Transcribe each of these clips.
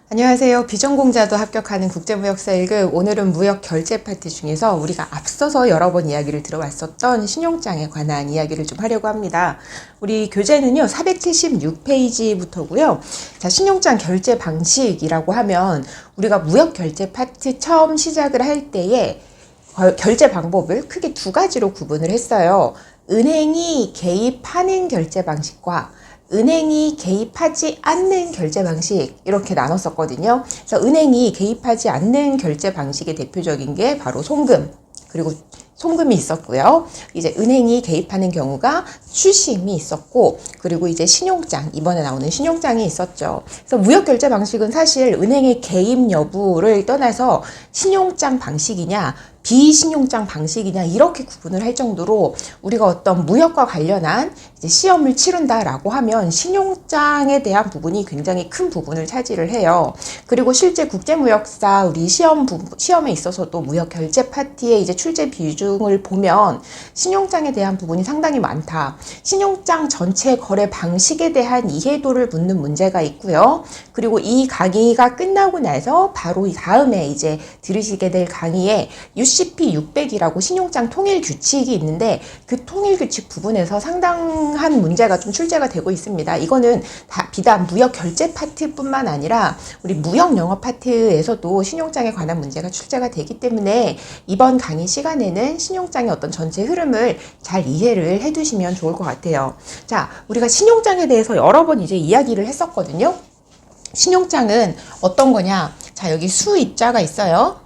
안녕하세요. 비전공자도 합격하는 국제무역사 1급. 오늘은 무역 결제 파트 중에서 우리가 앞서서 여러 번 이야기를 들어왔었던 신용장에 관한 이야기를 좀 하려고 합니다. 우리 교재는요 476페이지부터고요. 자, 신용장 결제 방식이라고 하면 우리가 무역 결제 파트 처음 시작을 할 때에 결제 방법을 크게 두 가지로 구분을 했어요. 은행이 개입하는 결제 방식과 은행이 개입하지 않는 결제 방식, 이렇게 나눴었거든요. 그래서 은행이 개입하지 않는 결제 방식의 대표적인 게 바로 송금, 그리고 송금이 있었고요. 이제 은행이 개입하는 경우가 추심이 있었고, 그리고 이제 신용장, 이번에 나오는 신용장이 있었죠. 그래서 무역 결제 방식은 사실 은행의 개입 여부를 떠나서 신용장 방식이냐 비신용장 방식이냐 이렇게 구분을 할 정도로 우리가 어떤 무역과 관련한 이제 시험을 치른다라고 하면 신용장에 대한 부분이 굉장히 큰 부분을 차지를 해요. 그리고 실제 국제무역사 우리 시험에 있어서도 무역 결제 파트의 이제 출제 비중을 보면 신용장에 대한 부분이 상당히 많다. 신용장 전체 거래 방식에 대한 이해도를 묻는 문제가 있고요. 그리고 이 강의가 끝나고 나서 바로 다음에 이제 들으시게 될 강의에 UCP 600이라고 신용장 통일 규칙이 있는데 그 통일 규칙 부분에서 상당한 문제가 좀 출제가 되고 있습니다. 이거는 비단 무역 결제 파트뿐만 아니라 우리 무역 영어 파트에서도 신용장에 관한 문제가 출제가 되기 때문에 이번 강의 시간에는 신용장의 어떤 전체 흐름을 잘 이해를 해두시면 좋을 것 같아요. 자, 우리가 신용장에 대해서 여러 번 이제 이야기를 했었거든요. 신용장은 어떤 거냐? 자, 여기 수입자가 있어요.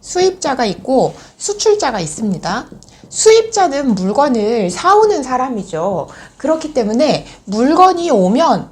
수입자가 있고 수출자가 있습니다. 수입자는 물건을 사오는 사람이죠. 그렇기 때문에 물건이 오면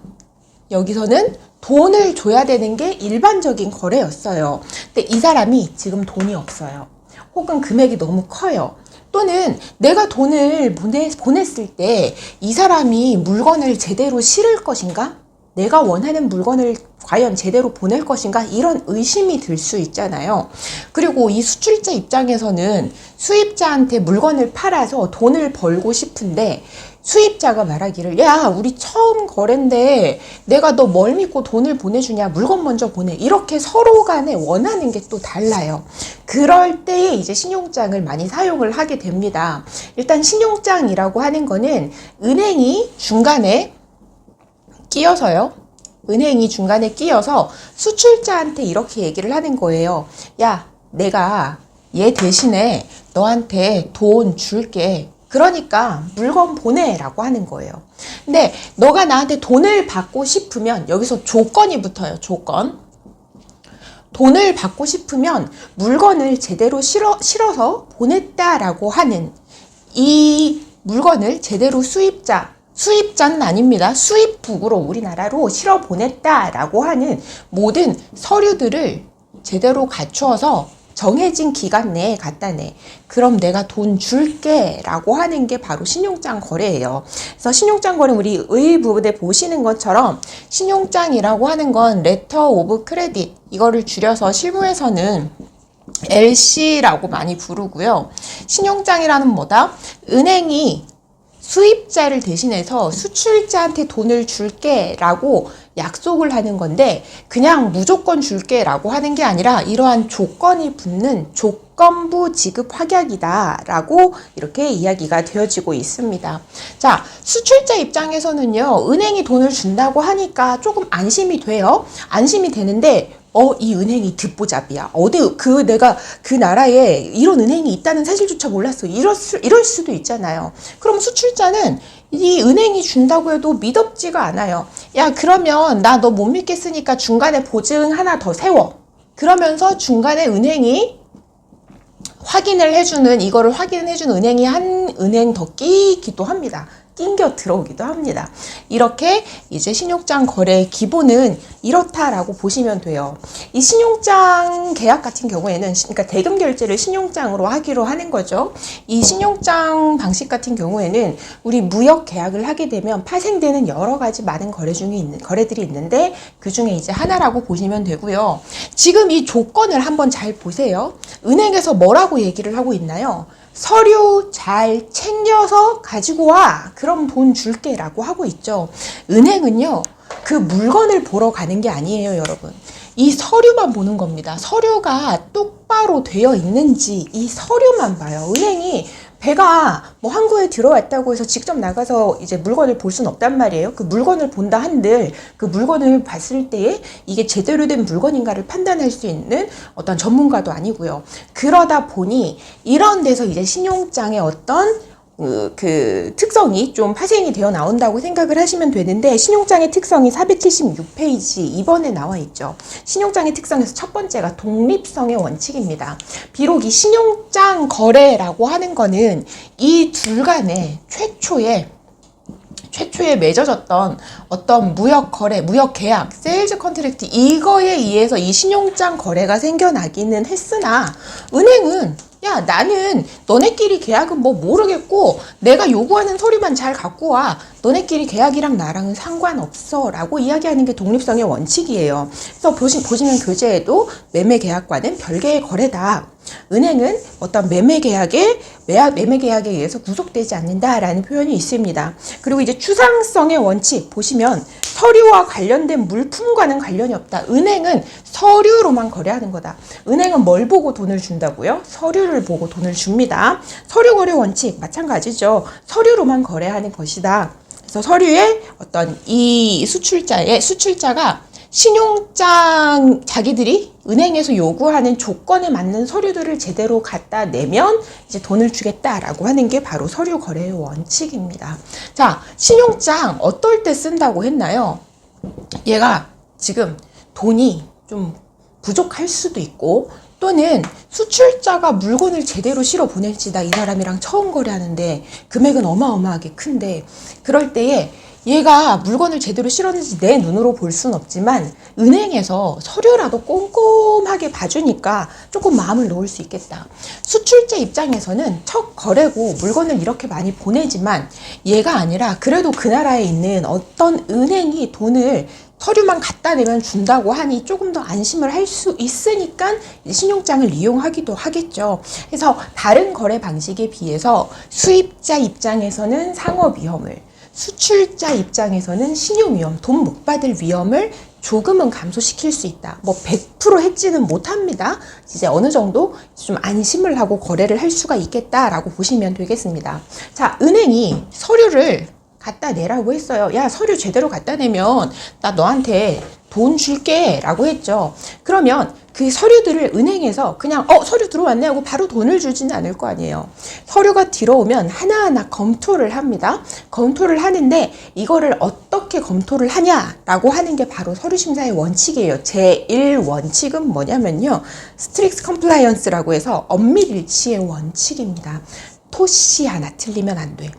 여기서는 돈을 줘야 되는 게 일반적인 거래였어요. 근데 이 사람이 지금 돈이 없어요. 혹은 금액이 너무 커요. 또는 내가 돈을 보냈을 때 이 사람이 물건을 제대로 실을 것인가? 내가 원하는 물건을 과연 제대로 보낼 것인가? 이런 의심이 들 수 있잖아요. 그리고 이 수출자 입장에서는 수입자한테 물건을 팔아서 돈을 벌고 싶은데 수입자가 말하기를 야, 우리 처음 거래인데 내가 너 뭘 믿고 돈을 보내주냐? 물건 먼저 보내. 이렇게 서로 간에 원하는 게 또 달라요. 그럴 때에 이제 신용장을 많이 사용을 하게 됩니다. 일단 신용장이라고 하는 거는 은행이 중간에 끼어서요. 은행이 중간에 끼어서 수출자한테 이렇게 얘기를 하는 거예요. 야, 내가 얘 대신에 너한테 돈 줄게. 그러니까 물건 보내라고 하는 거예요. 근데 너가 나한테 돈을 받고 싶으면 여기서 조건이 붙어요. 조건. 돈을 받고 싶으면 물건을 제대로 실어서 보냈다라고 하는 이 물건을 제대로 수입자는 아닙니다. 수입국으로 우리나라로 실어 보냈다라고 하는 모든 서류들을 제대로 갖추어서 정해진 기간 내에 갖다 내. 그럼 내가 돈 줄게 라고 하는 게 바로 신용장 거래예요. 그래서 신용장 거래는 우리 의부분에 보시는 것처럼 신용장이라고 하는 건 레터 오브 크레딧, 이거를 줄여서 실무에서는 LC라고 많이 부르고요. 신용장이라는 뭐다? 은행이 수입자를 대신해서 수출자한테 돈을 줄게 라고 약속을 하는 건데 그냥 무조건 줄게 라고 하는 게 아니라 이러한 조건이 붙는 조건부 지급 확약이다 라고 이렇게 이야기가 되어지고 있습니다. 자, 수출자 입장에서는요, 은행이 돈을 준다고 하니까 조금 안심이 돼요. 안심이 되는데 이 은행이 듣보잡이야. 내가 그 나라에 이런 은행이 있다는 사실조차 몰랐어. 이럴 수도 있잖아요. 그럼 수출자는 이 은행이 준다고 해도 믿업지가 않아요. 야, 그러면 나 너 못 믿겠으니까 중간에 보증 하나 더 세워. 그러면서 중간에 은행이 이거를 확인해주는 은행이 한 은행 더 끼기도 합니다. 낑겨 들어오기도 합니다. 이렇게 이제 신용장 거래의 기본은 이렇다라고 보시면 돼요. 이 신용장 계약 같은 경우에는 그러니까 대금 결제를 신용장으로 하기로 하는 거죠. 이 신용장 방식 같은 경우에는 우리 무역 계약을 하게 되면 파생되는 여러 가지 많은 거래들이 있는데 그 중에 이제 하나라고 보시면 되고요. 지금 이 조건을 한번 잘 보세요. 은행에서 뭐라고 얘기를 하고 있나요? 서류 잘 챙겨서 가지고 와. 그럼 돈 줄게 라고 하고 있죠. 은행은요, 그 물건을 보러 가는 게 아니에요, 여러분. 이 서류만 보는 겁니다. 서류가 똑바로 되어 있는지 이 서류만 봐요. 은행이 배가 뭐 항구에 들어왔다고 해서 직접 나가서 이제 물건을 볼 수는 없단 말이에요. 그 물건을 본다 한들 그 물건을 봤을 때에 이게 제대로 된 물건인가를 판단할 수 있는 어떤 전문가도 아니고요. 그러다 보니 이런 데서 이제 신용장의 어떤 그 특성이 좀 파생이 되어 나온다고 생각을 하시면 되는데, 신용장의 특성이 476페이지 2번에 나와 있죠. 신용장의 특성에서 첫 번째가 독립성의 원칙입니다. 비록 이 신용장 거래라고 하는 거는 이 둘 간에 최초에 맺어졌던 어떤 무역 거래, 무역 계약, 세일즈 컨트랙트, 이거에 의해서 이 신용장 거래가 생겨나기는 했으나, 은행은 야, 나는 너네끼리 계약은 뭐 모르겠고 내가 요구하는 서류만 잘 갖고 와. 너네끼리 계약이랑 나랑은 상관없어 라고 이야기하는 게 독립성의 원칙이에요. 그래서 보시면 교재에도 매매 계약과는 별개의 거래다. 은행은 어떤 매매 계약에 의해서 구속되지 않는다라는 표현이 있습니다. 그리고 이제 추상성의 원칙 보시면 서류와 관련된 물품과는 관련이 없다. 은행은 서류로만 거래하는 거다. 은행은 뭘 보고 돈을 준다고요? 서류를 보고 돈을 줍니다. 서류 거래 원칙 마찬가지죠. 서류로만 거래하는 것이다. 그래서 서류에 어떤 이 수출자가 신용장 자기들이 은행에서 요구하는 조건에 맞는 서류들을 제대로 갖다 내면 이제 돈을 주겠다라고 하는 게 바로 서류 거래의 원칙입니다. 자, 신용장 어떨 때 쓴다고 했나요? 얘가 지금 돈이 좀 부족할 수도 있고, 또는 수출자가 물건을 제대로 실어 보낼지, 나 이 사람이랑 처음 거래하는데 금액은 어마어마하게 큰데, 그럴 때에 얘가 물건을 제대로 실었는지 내 눈으로 볼 수는 없지만 은행에서 서류라도 꼼꼼하게 봐주니까 조금 마음을 놓을 수 있겠다. 수출자 입장에서는 첫 거래고 물건을 이렇게 많이 보내지만 얘가 아니라 그래도 그 나라에 있는 어떤 은행이 돈을 서류만 갖다 내면 준다고 하니 조금 더 안심을 할 수 있으니까 신용장을 이용하기도 하겠죠. 그래서 다른 거래 방식에 비해서 수입자 입장에서는 상업 위험을, 수출자 입장에서는 신용 위험, 돈 못 받을 위험을 조금은 감소시킬 수 있다. 뭐 100% 해지는 못합니다. 이제 어느 정도 좀 안심을 하고 거래를 할 수가 있겠다라고 보시면 되겠습니다. 자, 은행이 서류를 갖다 내라고 했어요. 야, 서류 제대로 갖다 내면 나 너한테 돈 줄게 라고 했죠. 그러면 그 서류들을 은행에서 그냥 서류 들어왔네 하고 바로 돈을 주지는 않을 거 아니에요. 서류가 들어오면 하나하나 검토를 합니다. 검토를 하는데 이거를 어떻게 검토를 하냐라고 하는 게 바로 서류심사의 원칙이에요. 제1원칙은 뭐냐면요, 스트릭트 컴플라이언스라고 해서 엄밀일치의 원칙입니다. 토시 하나 틀리면 안 돼.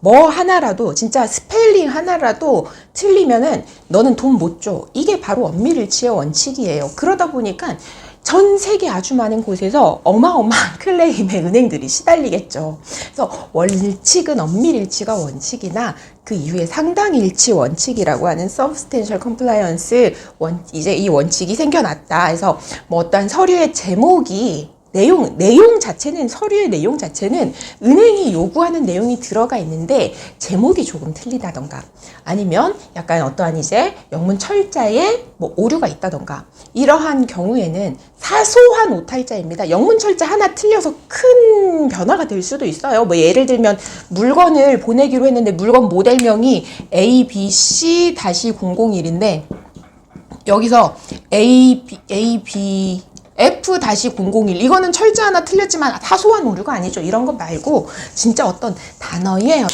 뭐 하나라도, 진짜 스펠링 하나라도 틀리면은 너는 돈 못 줘. 이게 바로 엄밀일치의 원칙이에요. 그러다 보니까 전 세계 아주 많은 곳에서 어마어마한 클레임의 은행들이 시달리겠죠. 그래서 원칙은 엄밀일치가 원칙이나 그 이후에 상당일치 원칙이라고 하는 substantial compliance 이제 이 원칙이 생겨났다. 그래서 뭐 어떤 서류의 제목이 내용 자체는, 서류의 내용 자체는 은행이 요구하는 내용이 들어가 있는데 제목이 조금 틀리다던가, 아니면 약간 어떠한 이제 영문 철자에 뭐 오류가 있다던가, 이러한 경우에는 사소한 오탈자입니다. 영문 철자 하나 틀려서 큰 변화가 될 수도 있어요. 뭐 예를 들면 물건을 보내기로 했는데 물건 모델명이 ABC-001인데 여기서 F-001, 이거는 철자 하나 틀렸지만 사소한 오류가 아니죠. 이런 거 말고 진짜 어떤 단어의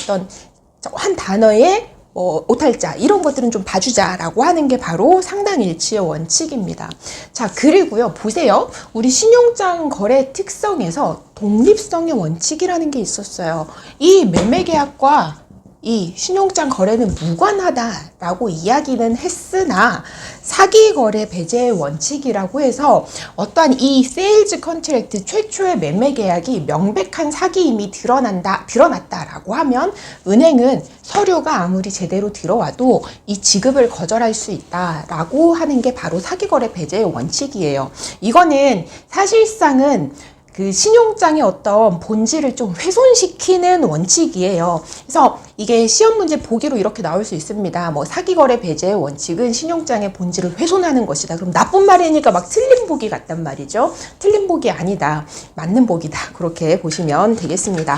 한 단어의 오탈자, 이런 것들은 좀 봐주자라고 하는 게 바로 상당일치의 원칙입니다. 자, 그리고요, 보세요. 우리 신용장 거래 특성에서 독립성의 원칙이라는 게 있었어요. 이 매매계약과 이 신용장 거래는 무관하다라고 이야기는 했으나 사기거래 배제의 원칙이라고 해서 어떠한 이 세일즈 컨트랙트, 최초의 매매 계약이 명백한 사기임이 드러났다라고 하면 은행은 서류가 아무리 제대로 들어와도 이 지급을 거절할 수 있다라고 하는 게 바로 사기거래 배제의 원칙이에요. 이거는 사실상은 그 신용장의 어떤 본질을 좀 훼손시키는 원칙이에요. 그래서 이게 시험 문제 보기로 이렇게 나올 수 있습니다. 뭐 사기거래 배제의 원칙은 신용장의 본질을 훼손하는 것이다. 그럼 나쁜 말이니까 막 틀린 보기 같단 말이죠. 틀린 보기 아니다. 맞는 보기다. 그렇게 보시면 되겠습니다.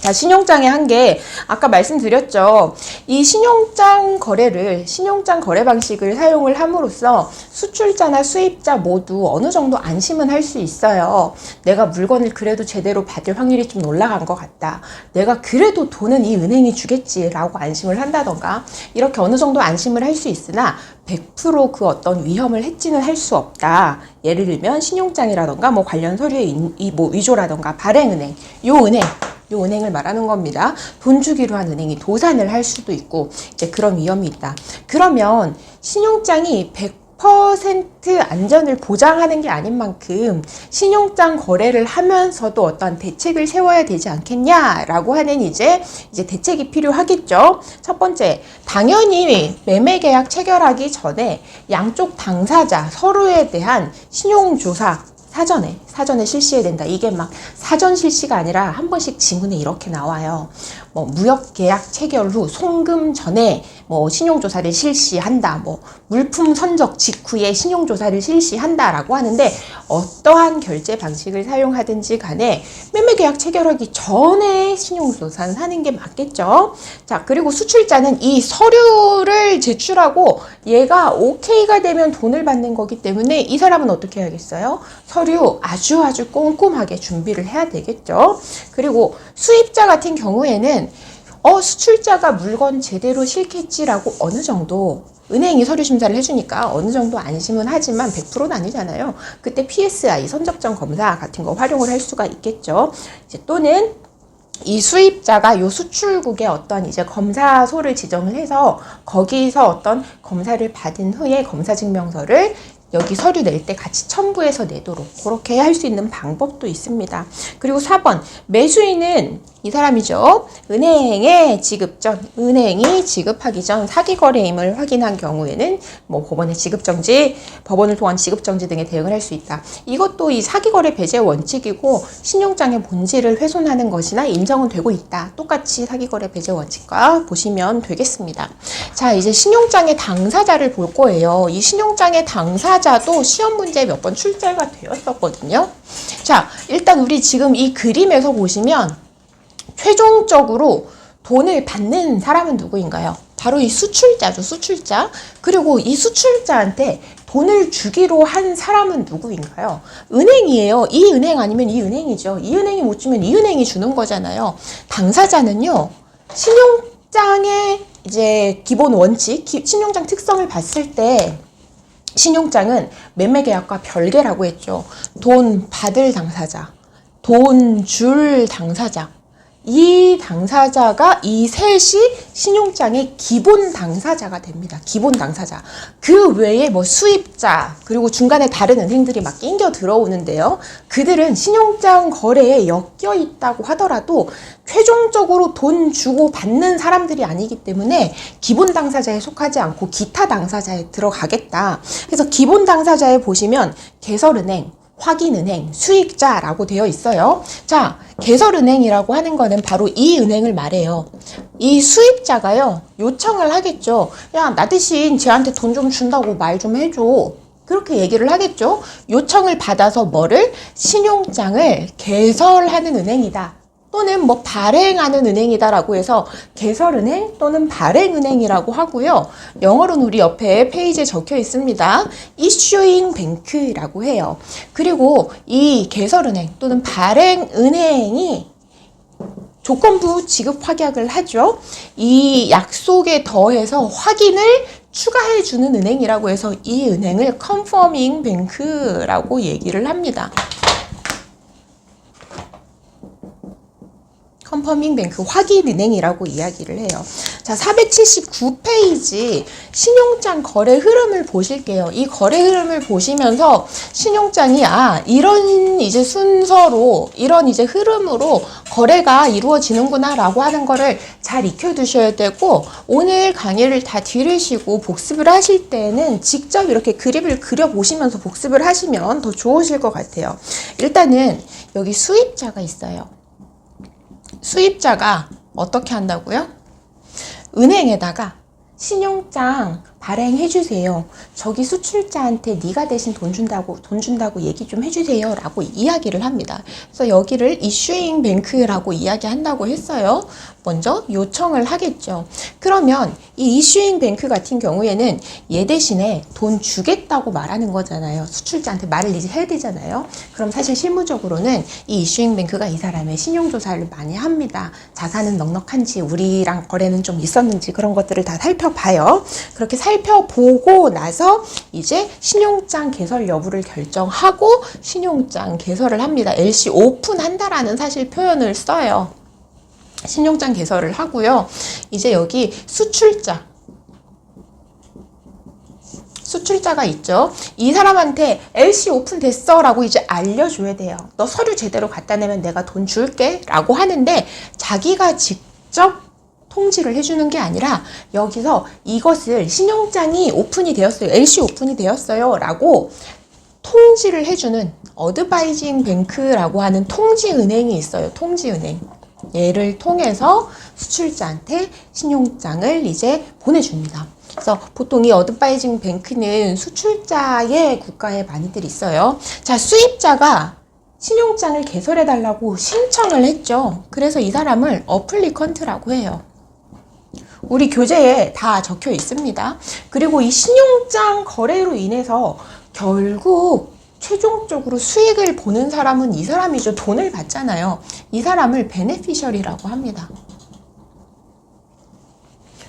자, 신용장의 한계. 아까 말씀드렸죠. 이 신용장 거래 방식을 사용을 함으로써 수출자나 수입자 모두 어느 정도 안심은 할 수 있어요. 내가 물건을 그래도 제대로 받을 확률이 좀 올라간 것 같다. 내가 그래도 돈은 이 은행이 주겠지라고 안심을 한다던가, 이렇게 어느 정도 안심을 할 수 있으나 100% 그 어떤 위험을 해지는 할 수 없다. 예를 들면 신용장이라던가 뭐 관련 서류의 뭐 위조라던가 발행은행, 요 은행을 말하는 겁니다. 돈 주기로 한 은행이 도산을 할 수도 있고 이제 그런 위험이 있다. 그러면 신용장이 100% 안전을 보장하는 게 아닌 만큼 신용장 거래를 하면서도 어떤 대책을 세워야 되지 않겠냐라고 하는 이제 대책이 필요하겠죠. 첫 번째, 당연히 매매 계약 체결하기 전에 양쪽 당사자 서로에 대한 신용조사 사전에 실시해야 된다. 이게 막 사전 실시가 아니라 한 번씩 지문에 이렇게 나와요. 뭐 무역 계약 체결 후 송금 전에 뭐 신용조사를 실시한다. 뭐 물품 선적 직후에 신용조사를 실시한다라고 하는데, 어떠한 결제 방식을 사용하든지 간에 매매 계약 체결하기 전에 신용조사는 하는 게 맞겠죠. 자, 그리고 수출자는 이 서류를 제출하고 얘가 오케이가 되면 돈을 받는 거기 때문에 이 사람은 어떻게 해야겠어요? 서류 아주 꼼꼼하게 준비를 해야 되겠죠. 그리고 수입자 같은 경우에는 수출자가 물건 제대로 실겠지라고 어느 정도 은행이 서류 심사를 해주니까 어느 정도 안심은 하지만 100%는 아니잖아요. 그때 PSI 선적점 검사 같은 거 활용을 할 수가 있겠죠. 이제 또는 이 수입자가 요 수출국의 어떤 이제 검사소를 지정을 해서 거기서 어떤 검사를 받은 후에 검사 증명서를 여기 서류 낼 때 같이 첨부해서 내도록 그렇게 할 수 있는 방법도 있습니다. 그리고 4번, 매수인은 이 사람이죠. 은행이 지급하기 전 사기거래임을 확인한 경우에는 뭐 법원을 통한 지급정지 등의 대응을 할 수 있다. 이것도 이 사기거래 배제 원칙이고 신용장의 본질을 훼손하는 것이나 인정은 되고 있다. 똑같이 사기거래 배제 원칙과 보시면 되겠습니다. 자, 이제 신용장의 당사자를 볼 거예요. 이 신용장의 당사자도 시험 문제에 몇 번 출제가 되었었거든요. 자, 일단 우리 지금 이 그림에서 보시면 최종적으로 돈을 받는 사람은 누구인가요? 바로 이 수출자죠, 수출자. 그리고 이 수출자한테 돈을 주기로 한 사람은 누구인가요? 은행이에요. 이 은행 아니면 이 은행이죠. 이 은행이 못 주면 이 은행이 주는 거잖아요. 당사자는요, 신용장의 이제 기본 원칙, 신용장 특성을 봤을 때 신용장은 매매계약과 별개라고 했죠. 돈 받을 당사자, 돈 줄 당사자, 이 당사자가 이 셋이 신용장의 기본 당사자가 됩니다. 기본 당사자. 그 외에 뭐 수입자, 그리고 중간에 다른 은행들이 막 낑겨 들어오는데요. 그들은 신용장 거래에 엮여 있다고 하더라도 최종적으로 돈 주고 받는 사람들이 아니기 때문에 기본 당사자에 속하지 않고 기타 당사자에 들어가겠다. 그래서 기본 당사자에 보시면 개설은행, 확인은행, 수익자라고 되어 있어요. 자, 개설은행이라고 하는 거는 바로 이 은행을 말해요. 이 수입자가요, 요청을 하겠죠. 야, 나 대신 쟤한테 돈 좀 준다고 말 좀 해줘. 그렇게 얘기를 하겠죠. 요청을 받아서 신용장을 개설하는 은행이다. 또는 뭐 발행하는 은행이다라고 해서 개설은행 또는 발행은행이라고 하고요. 영어로는 우리 옆에 페이지에 적혀 있습니다. Issuing Bank라고 해요. 그리고 이 개설은행 또는 발행은행이 조건부 지급 확약을 하죠. 이 약속에 더해서 확인을 추가해주는 은행이라고 해서 이 은행을 Confirming Bank라고 얘기를 합니다. 컨퍼밍 뱅크 확인은행이라고 이야기를 해요. 자, 479페이지 신용장 거래 흐름을 보실게요. 이 거래 흐름을 보시면서 신용장이 이런 이제 순서로 이런 이제 흐름으로 거래가 이루어지는구나 라고 하는 거를 잘 익혀두셔야 되고, 오늘 강의를 다 들으시고 복습을 하실 때는 직접 이렇게 그림을 그려보시면서 복습을 하시면 더 좋으실 것 같아요. 일단은 여기 수입자가 있어요. 수입자가 어떻게 한다고요? 은행에다가 신용장 발행해 주세요. 저기 수출자한테 네가 대신 돈 준다고 얘기 좀 해주세요 라고 이야기를 합니다. 그래서 여기를 이슈잉 뱅크라고 이야기한다고 했어요. 먼저 요청을 하겠죠. 그러면 이 이슈잉 뱅크 같은 경우에는 얘 대신에 돈 주겠다고 말하는 거잖아요. 수출자한테 말을 이제 해야 되잖아요. 그럼 사실 실무적으로는 이 이슈잉 뱅크가 이 사람의 신용조사를 많이 합니다. 자산은 넉넉한지, 우리랑 거래는 좀 있었는지, 그런 것들을 다 살펴봐요. 그렇게 살펴보고 나서 이제 신용장 개설 여부를 결정하고 신용장 개설을 합니다. LC 오픈한다라는 사실 표현을 써요. 신용장 개설을 하고요. 이제 여기 수출자가 있죠. 이 사람한테 LC 오픈 됐어 라고 이제 알려줘야 돼요. 너 서류 제대로 갖다 내면 내가 돈 줄게 라고 하는데, 자기가 직접 통지를 해주는 게 아니라 여기서 이것을 신용장이 오픈이 되었어요. LC 오픈이 되었어요 라고 통지를 해주는 어드바이징 뱅크라고 하는 통지은행이 있어요. 통지은행. 얘를 통해서 수출자한테 신용장을 이제 보내줍니다. 그래서 보통 이 어드바이징 뱅크는 수출자의 국가에 많이들 있어요. 자, 수입자가 신용장을 개설해달라고 신청을 했죠. 그래서 이 사람을 어플리컨트라고 해요. 우리 교재에 다 적혀 있습니다. 그리고 이 신용장 거래로 인해서 결국 최종적으로 수익을 보는 사람은 이 사람이죠. 돈을 받잖아요. 이 사람을 베네피셜이라고 합니다.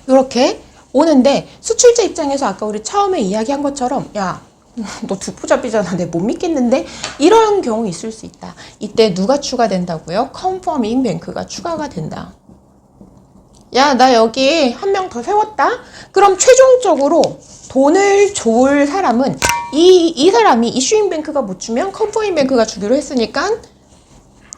이렇게 오는데, 수출자 입장에서 아까 우리 처음에 이야기한 것처럼, 야, 너 두포잡이잖아. 내 못 믿겠는데? 이런 경우 있을 수 있다. 이때 누가 추가된다고요? 컨퍼밍 뱅크가 추가가 된다. 야, 나 여기 한 명 더 세웠다? 그럼 최종적으로 돈을 줄 사람은 이 사람이 이슈잉 뱅크가 못 주면 컨퍼밍 뱅크가 주기로 했으니까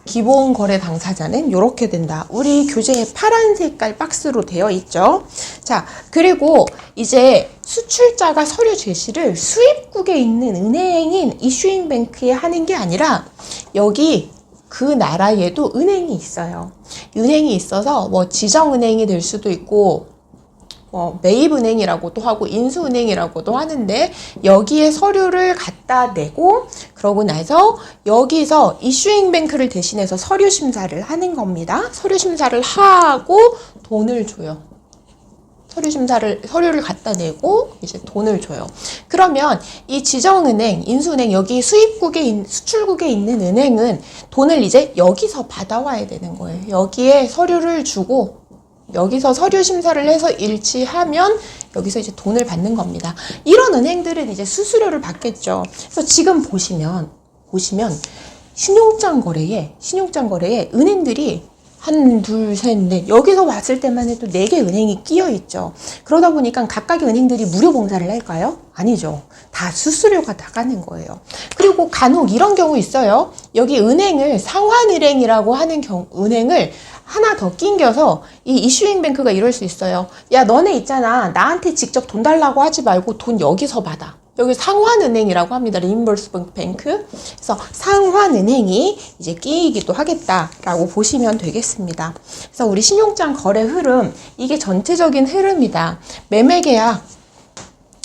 기본 거래 당사자는 이렇게 된다. 우리 교재에 파란 색깔 박스로 되어 있죠. 자, 그리고 이제 수출자가 서류 제시를 수입국에 있는 은행인 이슈잉 뱅크에 하는 게 아니라 여기 그 나라에도 은행이 있어요. 은행이 있어서 뭐 지정은행이 될 수도 있고 매입은행이라고도 하고 인수은행이라고도 하는데, 여기에 서류를 갖다 내고 그러고 나서 여기서 이슈잉 뱅크를 대신해서 서류 심사를 하는 겁니다. 서류 심사를 하고 돈을 줘요. 서류를 갖다 내고 이제 돈을 줘요. 그러면 이 지정은행, 인수은행, 여기 수출국에 있는 은행은 돈을 이제 여기서 받아와야 되는 거예요. 여기에 서류를 주고 여기서 서류 심사를 해서 일치하면 여기서 이제 돈을 받는 겁니다. 이런 은행들은 이제 수수료를 받겠죠. 그래서 지금 보시면 신용장 거래에 은행들이 한, 둘, 셋, 넷. 여기서 왔을 때만 해도 4개 은행이 끼어 있죠. 그러다 보니까 각각의 은행들이 무료 봉사를 할까요? 아니죠. 다 수수료가 나가는 거예요. 그리고 간혹 이런 경우 있어요. 여기 은행을 상환은행이라고 하는 은행을 하나 더 낑겨서 이 이슈잉 뱅크가 이럴 수 있어요. 야, 너네 있잖아. 나한테 직접 돈 달라고 하지 말고 돈 여기서 받아. 여기 상환은행이라고 합니다. 리임버스먼트 뱅크. 그래서 상환은행이 이제 끼이기도 하겠다라고 보시면 되겠습니다. 그래서 우리 신용장 거래 흐름, 이게 전체적인 흐름이다. 매매계약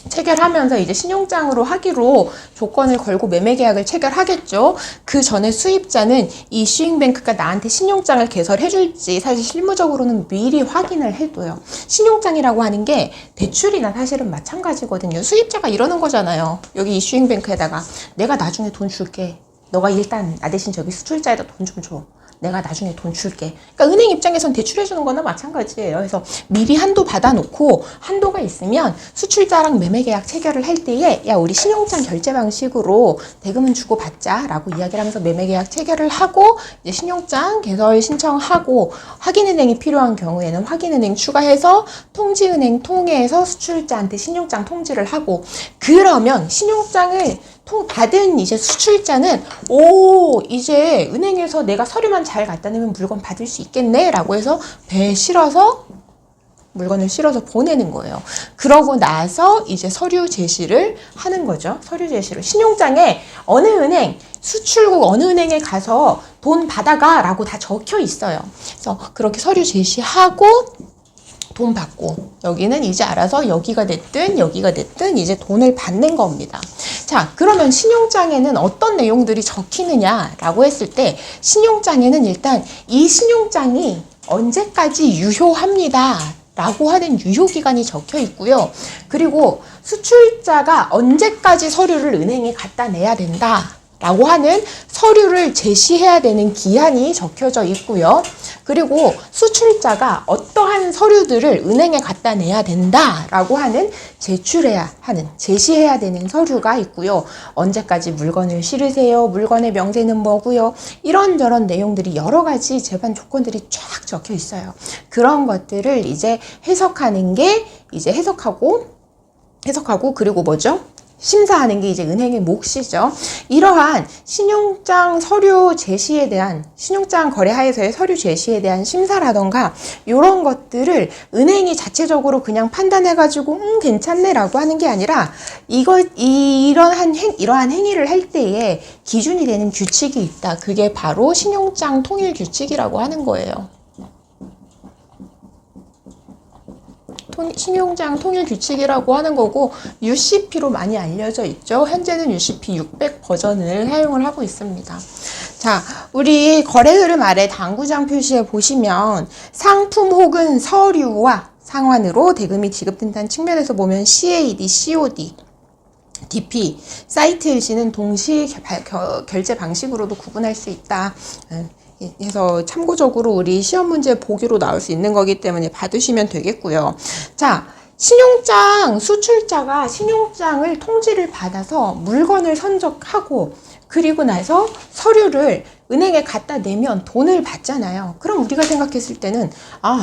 체결하면서 이제 신용장으로 하기로 조건을 걸고 매매계약을 체결하겠죠. 그 전에 수입자는 이 이슈잉뱅크가 나한테 신용장을 개설해줄지 사실 실무적으로는 미리 확인을 해둬요. 신용장이라고 하는 게 대출이나 사실은 마찬가지거든요. 수입자가 이러는 거잖아요. 여기 이슈잉뱅크에다가 내가 나중에 돈 줄게. 너가 일단 나 대신 저기 수출자에다 돈 좀 줘. 내가 나중에 돈 줄게. 그러니까 은행 입장에선 대출해주는 거나 마찬가지예요. 그래서 미리 한도 받아놓고 한도가 있으면 수출자랑 매매계약 체결을 할 때에 야, 우리 신용장 결제 방식으로 대금은 주고 받자라고 이야기를 하면서 매매계약 체결을 하고 이제 신용장 개설 신청하고 확인은행이 필요한 경우에는 확인은행 추가해서 통지은행 통해서 수출자한테 신용장 통지를 하고, 그러면 신용장을 받은 이제 수출자는 오, 이제 은행에서 내가 서류만 잘 갖다 내면 물건 받을 수 있겠네 라고 해서 배에 실어서 물건을 실어서 보내는 거예요. 그러고 나서 이제 서류 제시를 하는 거죠. 서류 제시를. 신용장에 어느 은행, 수출국 어느 은행에 가서 돈 받아가 라고 다 적혀 있어요. 그래서 그렇게 서류 제시하고 돈 받고, 여기는 이제 알아서 여기가 됐든 이제 돈을 받는 겁니다. 자, 그러면 신용장에는 어떤 내용들이 적히느냐라고 했을 때, 신용장에는 일단 이 신용장이 언제까지 유효합니다 라고 하는 유효기간이 적혀 있고요. 그리고 수출자가 언제까지 서류를 은행에 갖다 내야 된다 라고 하는 서류를 제시해야 되는 기한이 적혀져 있고요. 그리고 수출자가 어떠한 서류들을 은행에 갖다 내야 된다라고 하는 제시해야 되는 서류가 있고요. 언제까지 물건을 실으세요? 물건의 명세는 뭐고요? 이런저런 내용들이 여러 가지 제반 조건들이 쫙 적혀 있어요. 그런 것들을 이제 해석하는 게 이제 해석하고 그리고 뭐죠? 심사하는 게 이제 은행의 몫이죠. 이러한 신용장 서류 제시에 대한, 신용장 거래하에서의 서류 제시에 대한 심사라던가 이런 것들을 은행이 자체적으로 그냥 판단해가지고 괜찮네라고 하는 게 아니라 이러한 행위를 할 때에 기준이 되는 규칙이 있다. 그게 바로 신용장 통일 규칙이라고 하는 거예요. 신용장 통일 규칙이라고 하는 거고, UCP로 많이 알려져 있죠. 현재는 UCP 600 버전을 사용을 하고 있습니다. 자, 우리 거래 흐름 아래 당구장 표시에 보시면 상품 혹은 서류와 상환으로 대금이 지급된다는 측면에서 보면 CAD, COD, DP, 사이트 일시는 동시 결제 방식으로도 구분할 수 있다. 해서 참고적으로 우리 시험 문제 보기로 나올 수 있는 거기 때문에 받으시면 되겠고요. 자, 신용장 수출자가 신용장을 통지를 받아서 물건을 선적하고 그리고 나서 서류를 은행에 갖다 내면 돈을 받잖아요. 그럼 우리가 생각했을 때는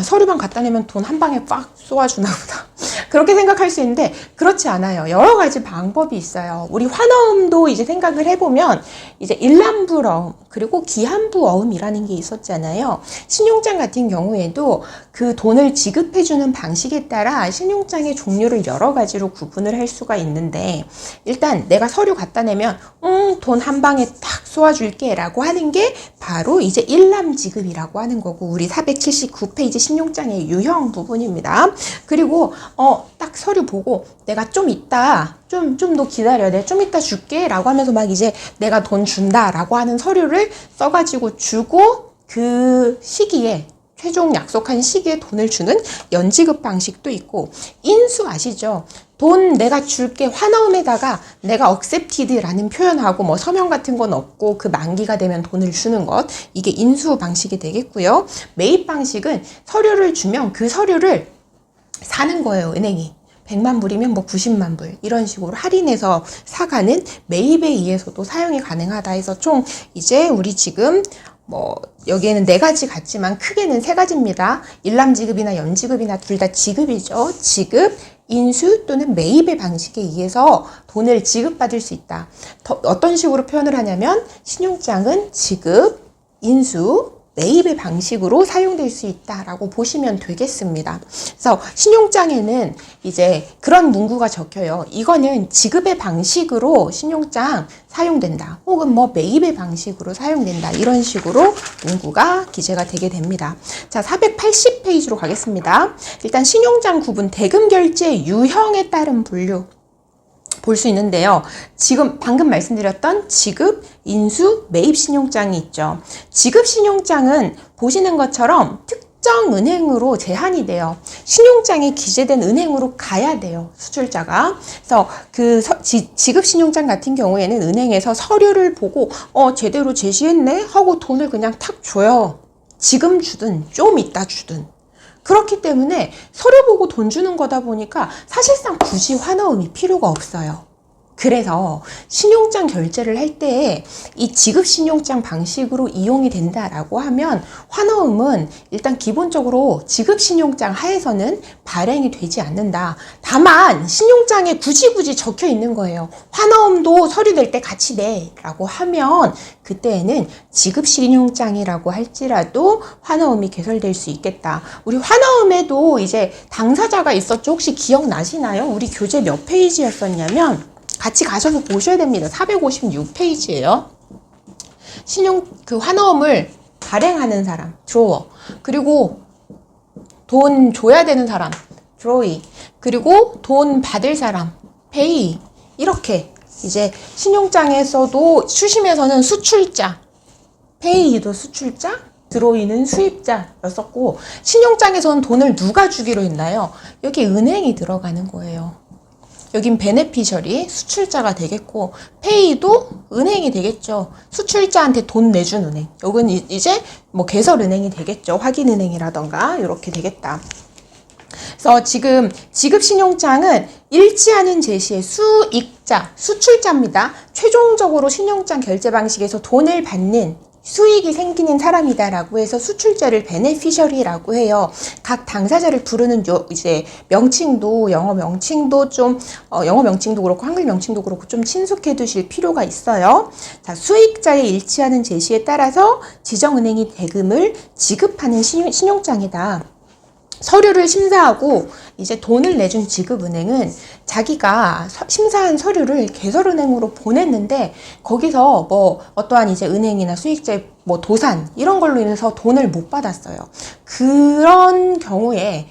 서류만 갖다 내면 돈 한 방에 빡 쏘아주나 보다. 그렇게 생각할 수 있는데 그렇지 않아요. 여러 가지 방법이 있어요. 우리 환어음도 이제 생각을 해보면 이제 일람불어음 그리고 기한부어음이라는 게 있었잖아요. 신용장 같은 경우에도 그 돈을 지급해주는 방식에 따라 신용장의 종류를 여러 가지로 구분을 할 수가 있는데, 일단 내가 서류 갖다 내면 돈 한 방에 탁 쏘아줄게 라고 하는 게 바로 이제 일람지급이라고 하는 거고, 우리 479페이지 신용장의 유형 부분입니다. 그리고 딱 서류 보고 내가 좀 이따 좀 더 기다려, 내가 좀 이따 줄게 라고 하면서 막 이제 내가 돈 준다 라고 하는 서류를 써가지고 주고, 그 시기에 최종 약속한 시기에 돈을 주는 연지급 방식도 있고, 인수 아시죠? 돈 내가 줄게 환어음에다가 내가 accepted라는 표현하고 뭐 서명 같은 건 없고 그 만기가 되면 돈을 주는 것, 이게 인수 방식이 되겠고요. 매입 방식은 서류를 주면 그 서류를 사는 거예요, 은행이. 100만 불이면 뭐 90만 불 이런 식으로 할인해서 사가는 매입에 의해서도 사용이 가능하다 해서 총 이제 우리 지금 뭐 여기에는 4가지 같지만 크게는 3가지입니다. 일람지급이나 연지급이나 둘 다 지급이죠. 지급, 인수 또는 매입의 방식에 의해서 돈을 지급받을 수 있다. 어떤 식으로 표현을 하냐면 신용장은 지급, 인수, 매입의 방식으로 사용될 수 있다라고 보시면 되겠습니다. 그래서 신용장에는 이제 그런 문구가 적혀요. 이거는 지급의 방식으로 신용장 사용된다. 혹은 뭐 매입의 방식으로 사용된다. 이런 식으로 문구가 기재가 되게 됩니다. 자, 480페이지로 가겠습니다. 일단 신용장 구분, 대금 결제 유형에 따른 분류 볼 수 있는데요. 지금 방금 말씀드렸던 지급, 인수, 매입 신용장이 있죠. 지급 신용장은 보시는 것처럼 특정 은행으로 제한이 돼요. 신용장에 기재된 은행으로 가야 돼요, 수출자가. 그래서 그 지급 신용장 같은 경우에는 은행에서 서류를 보고 제대로 제시했네 하고 돈을 그냥 탁 줘요. 지금 주든 좀 이따 주든. 그렇기 때문에 서류 보고 돈 주는 거다 보니까 사실상 굳이 환어음이 필요가 없어요. 그래서 신용장 결제를 할 때 이 지급신용장 방식으로 이용이 된다라고 하면 환어음은 일단 기본적으로 지급신용장 하에서는 발행이 되지 않는다. 다만 신용장에 굳이 적혀 있는 거예요. 환어음도 서류 낼 때 같이 내라고 하면 그때에는 지급신용장이라고 할지라도 환어음이 개설될 수 있겠다. 우리 환어음에도 이제 당사자가 있었죠. 혹시 기억나시나요? 우리 교재 몇 페이지였었냐면 같이 가셔서 보셔야 됩니다. 456페이지예요. 환어음을 발행하는 사람, 드로워. 그리고 돈 줘야 되는 사람, 드로이. 그리고 돈 받을 사람, 페이. 이렇게 이제 신용장에서도 수심에서는 수출자, 페이도 수출자, 드로이는 수입자였었고, 신용장에서는 돈을 누가 주기로 했나요? 여기 은행이 들어가는 거예요. 여긴 베네피셜이 수출자가 되겠고, 페이도 은행이 되겠죠. 수출자한테 돈 내준 은행. 여긴 이제 뭐 개설은행이 되겠죠. 확인은행이라던가 이렇게 되겠다. 그래서 지금 지급신용장은 일치하는 제시의 수익자, 수출자입니다. 최종적으로 신용장 결제 방식에서 돈을 받는 수익이 생기는 사람이다라고 해서 수출자를 베네피셔리라고 해요. 각 당사자를 부르는 이제 명칭도 영어 명칭도 영어 명칭도 그렇고 한글 명칭도 그렇고 좀 친숙해 두실 필요가 있어요. 자, 수익자에 일치하는 제시에 따라서 지정은행이 대금을 지급하는 신용장이다. 서류를 심사하고 이제 돈을 내준 지급은행은 자기가 심사한 서류를 개설은행으로 보냈는데 거기서 뭐 어떠한 이제 은행이나 수익자의 뭐 도산 이런 걸로 인해서 돈을 못 받았어요. 그런 경우에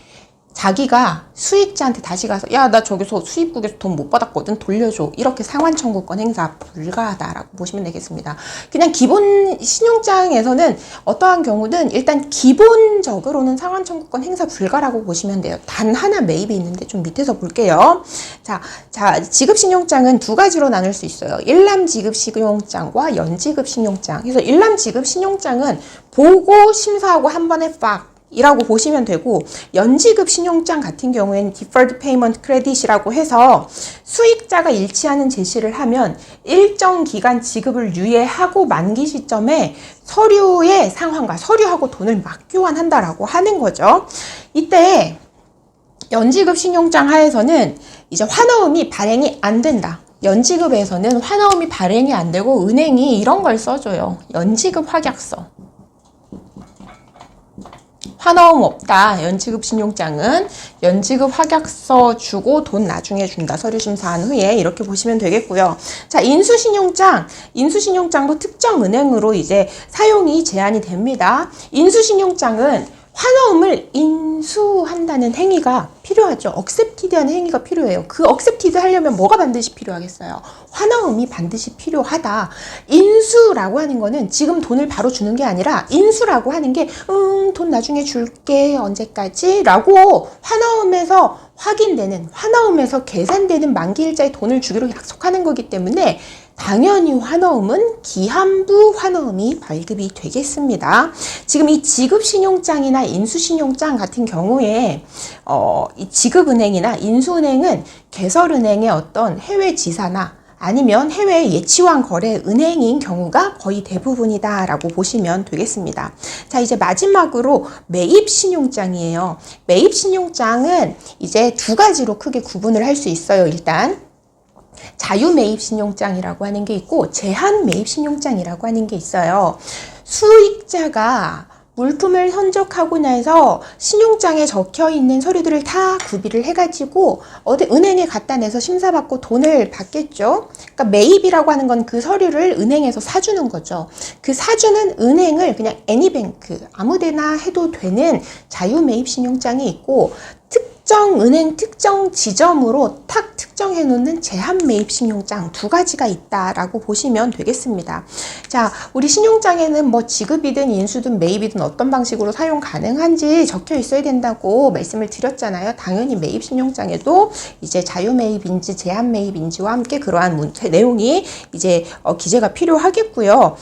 자기가 수익자한테 다시 가서 야, 나 저기서 수입국에서 돈 못 받았거든, 돌려줘. 이렇게 상환 청구권 행사 불가하다라고 보시면 되겠습니다. 그냥 기본 신용장에서는 어떠한 경우든 일단 기본적으로는 상환 청구권 행사 불가라고 보시면 돼요. 단 하나 매입이 있는데 좀 밑에서 볼게요. 자, 지급신용장은 두 가지로 나눌 수 있어요. 일람 지급신용장과 연지급신용장. 그래서 일람 지급신용장은 보고 심사하고 한 번에 빡 이라고 보시면 되고, 연지급 신용장 같은 경우에는 Deferred Payment Credit이라고 해서 수익자가 일치하는 제시를 하면 일정 기간 지급을 유예하고 만기 시점에 서류의 상환과 서류하고 돈을 맞교환한다라고 하는 거죠. 이때 연지급 신용장 하에서는 이제 환어음이 발행이 안 된다. 연지급에서는 환어음이 발행이 안 되고 은행이 이런 걸 써줘요. 연지급 확약서. 환어음 없다. 연지급 신용장은 연지급 확약서 주고 돈 나중에 준다. 서류 심사한 후에 이렇게 보시면 되겠고요. 자, 인수신용장. 인수신용장도 특정 은행으로 이제 사용이 제한이 됩니다. 인수신용장은 환어음을 인수한다는 행위가 필요하죠. 억셉티드하는 행위가 필요해요. 그 억셉티드 하려면 뭐가 반드시 필요하겠어요? 환어음이 반드시 필요하다. 인수라고 하는 거는 지금 돈을 바로 주는 게 아니라 인수라고 하는 게 돈 나중에 줄게 언제까지? 라고 환어음에서 확인되는, 환어음에서 계산되는 만기일자에 돈을 주기로 약속하는 거기 때문에 당연히 환어음은 기한부 환어음이 발급이 되겠습니다. 지금 이 지급신용장이나 인수신용장 같은 경우에 이 지급은행이나 인수은행은 개설은행의 어떤 해외 지사나 아니면 해외 예치환 거래 은행인 경우가 거의 대부분이다 라고 보시면 되겠습니다. 자, 이제 마지막으로 매입신용장이에요. 매입신용장은 이제 두 가지로 크게 구분을 할 수 있어요. 일단 자유매입신용장이라고 하는 게 있고 제한매입신용장이라고 하는 게 있어요. 수익자가 물품을 선적하고 나서 신용장에 적혀 있는 서류들을 다 구비를 해가지고 어디 은행에 갖다 내서 심사받고 돈을 받겠죠. 그러니까 매입이라고 하는 건 그 서류를 은행에서 사주는 거죠. 그 사주는 은행을 그냥 애니뱅크 아무데나 해도 되는 자유매입신용장이 있고, 특정 은행 특정 지점으로 탁 특정해 놓는 제한매입신용장 두 가지가 있다라고 보시면 되겠습니다. 자, 우리 신용장에는 뭐 지급이든 인수든 매입이든 어떤 방식으로 사용 가능한지 적혀 있어야 된다고 말씀을 드렸잖아요. 당연히 매입신용장에도 이제 자유매입인지 제한매입인지와 함께 그러한 내용이 이제 기재가 필요하겠고요.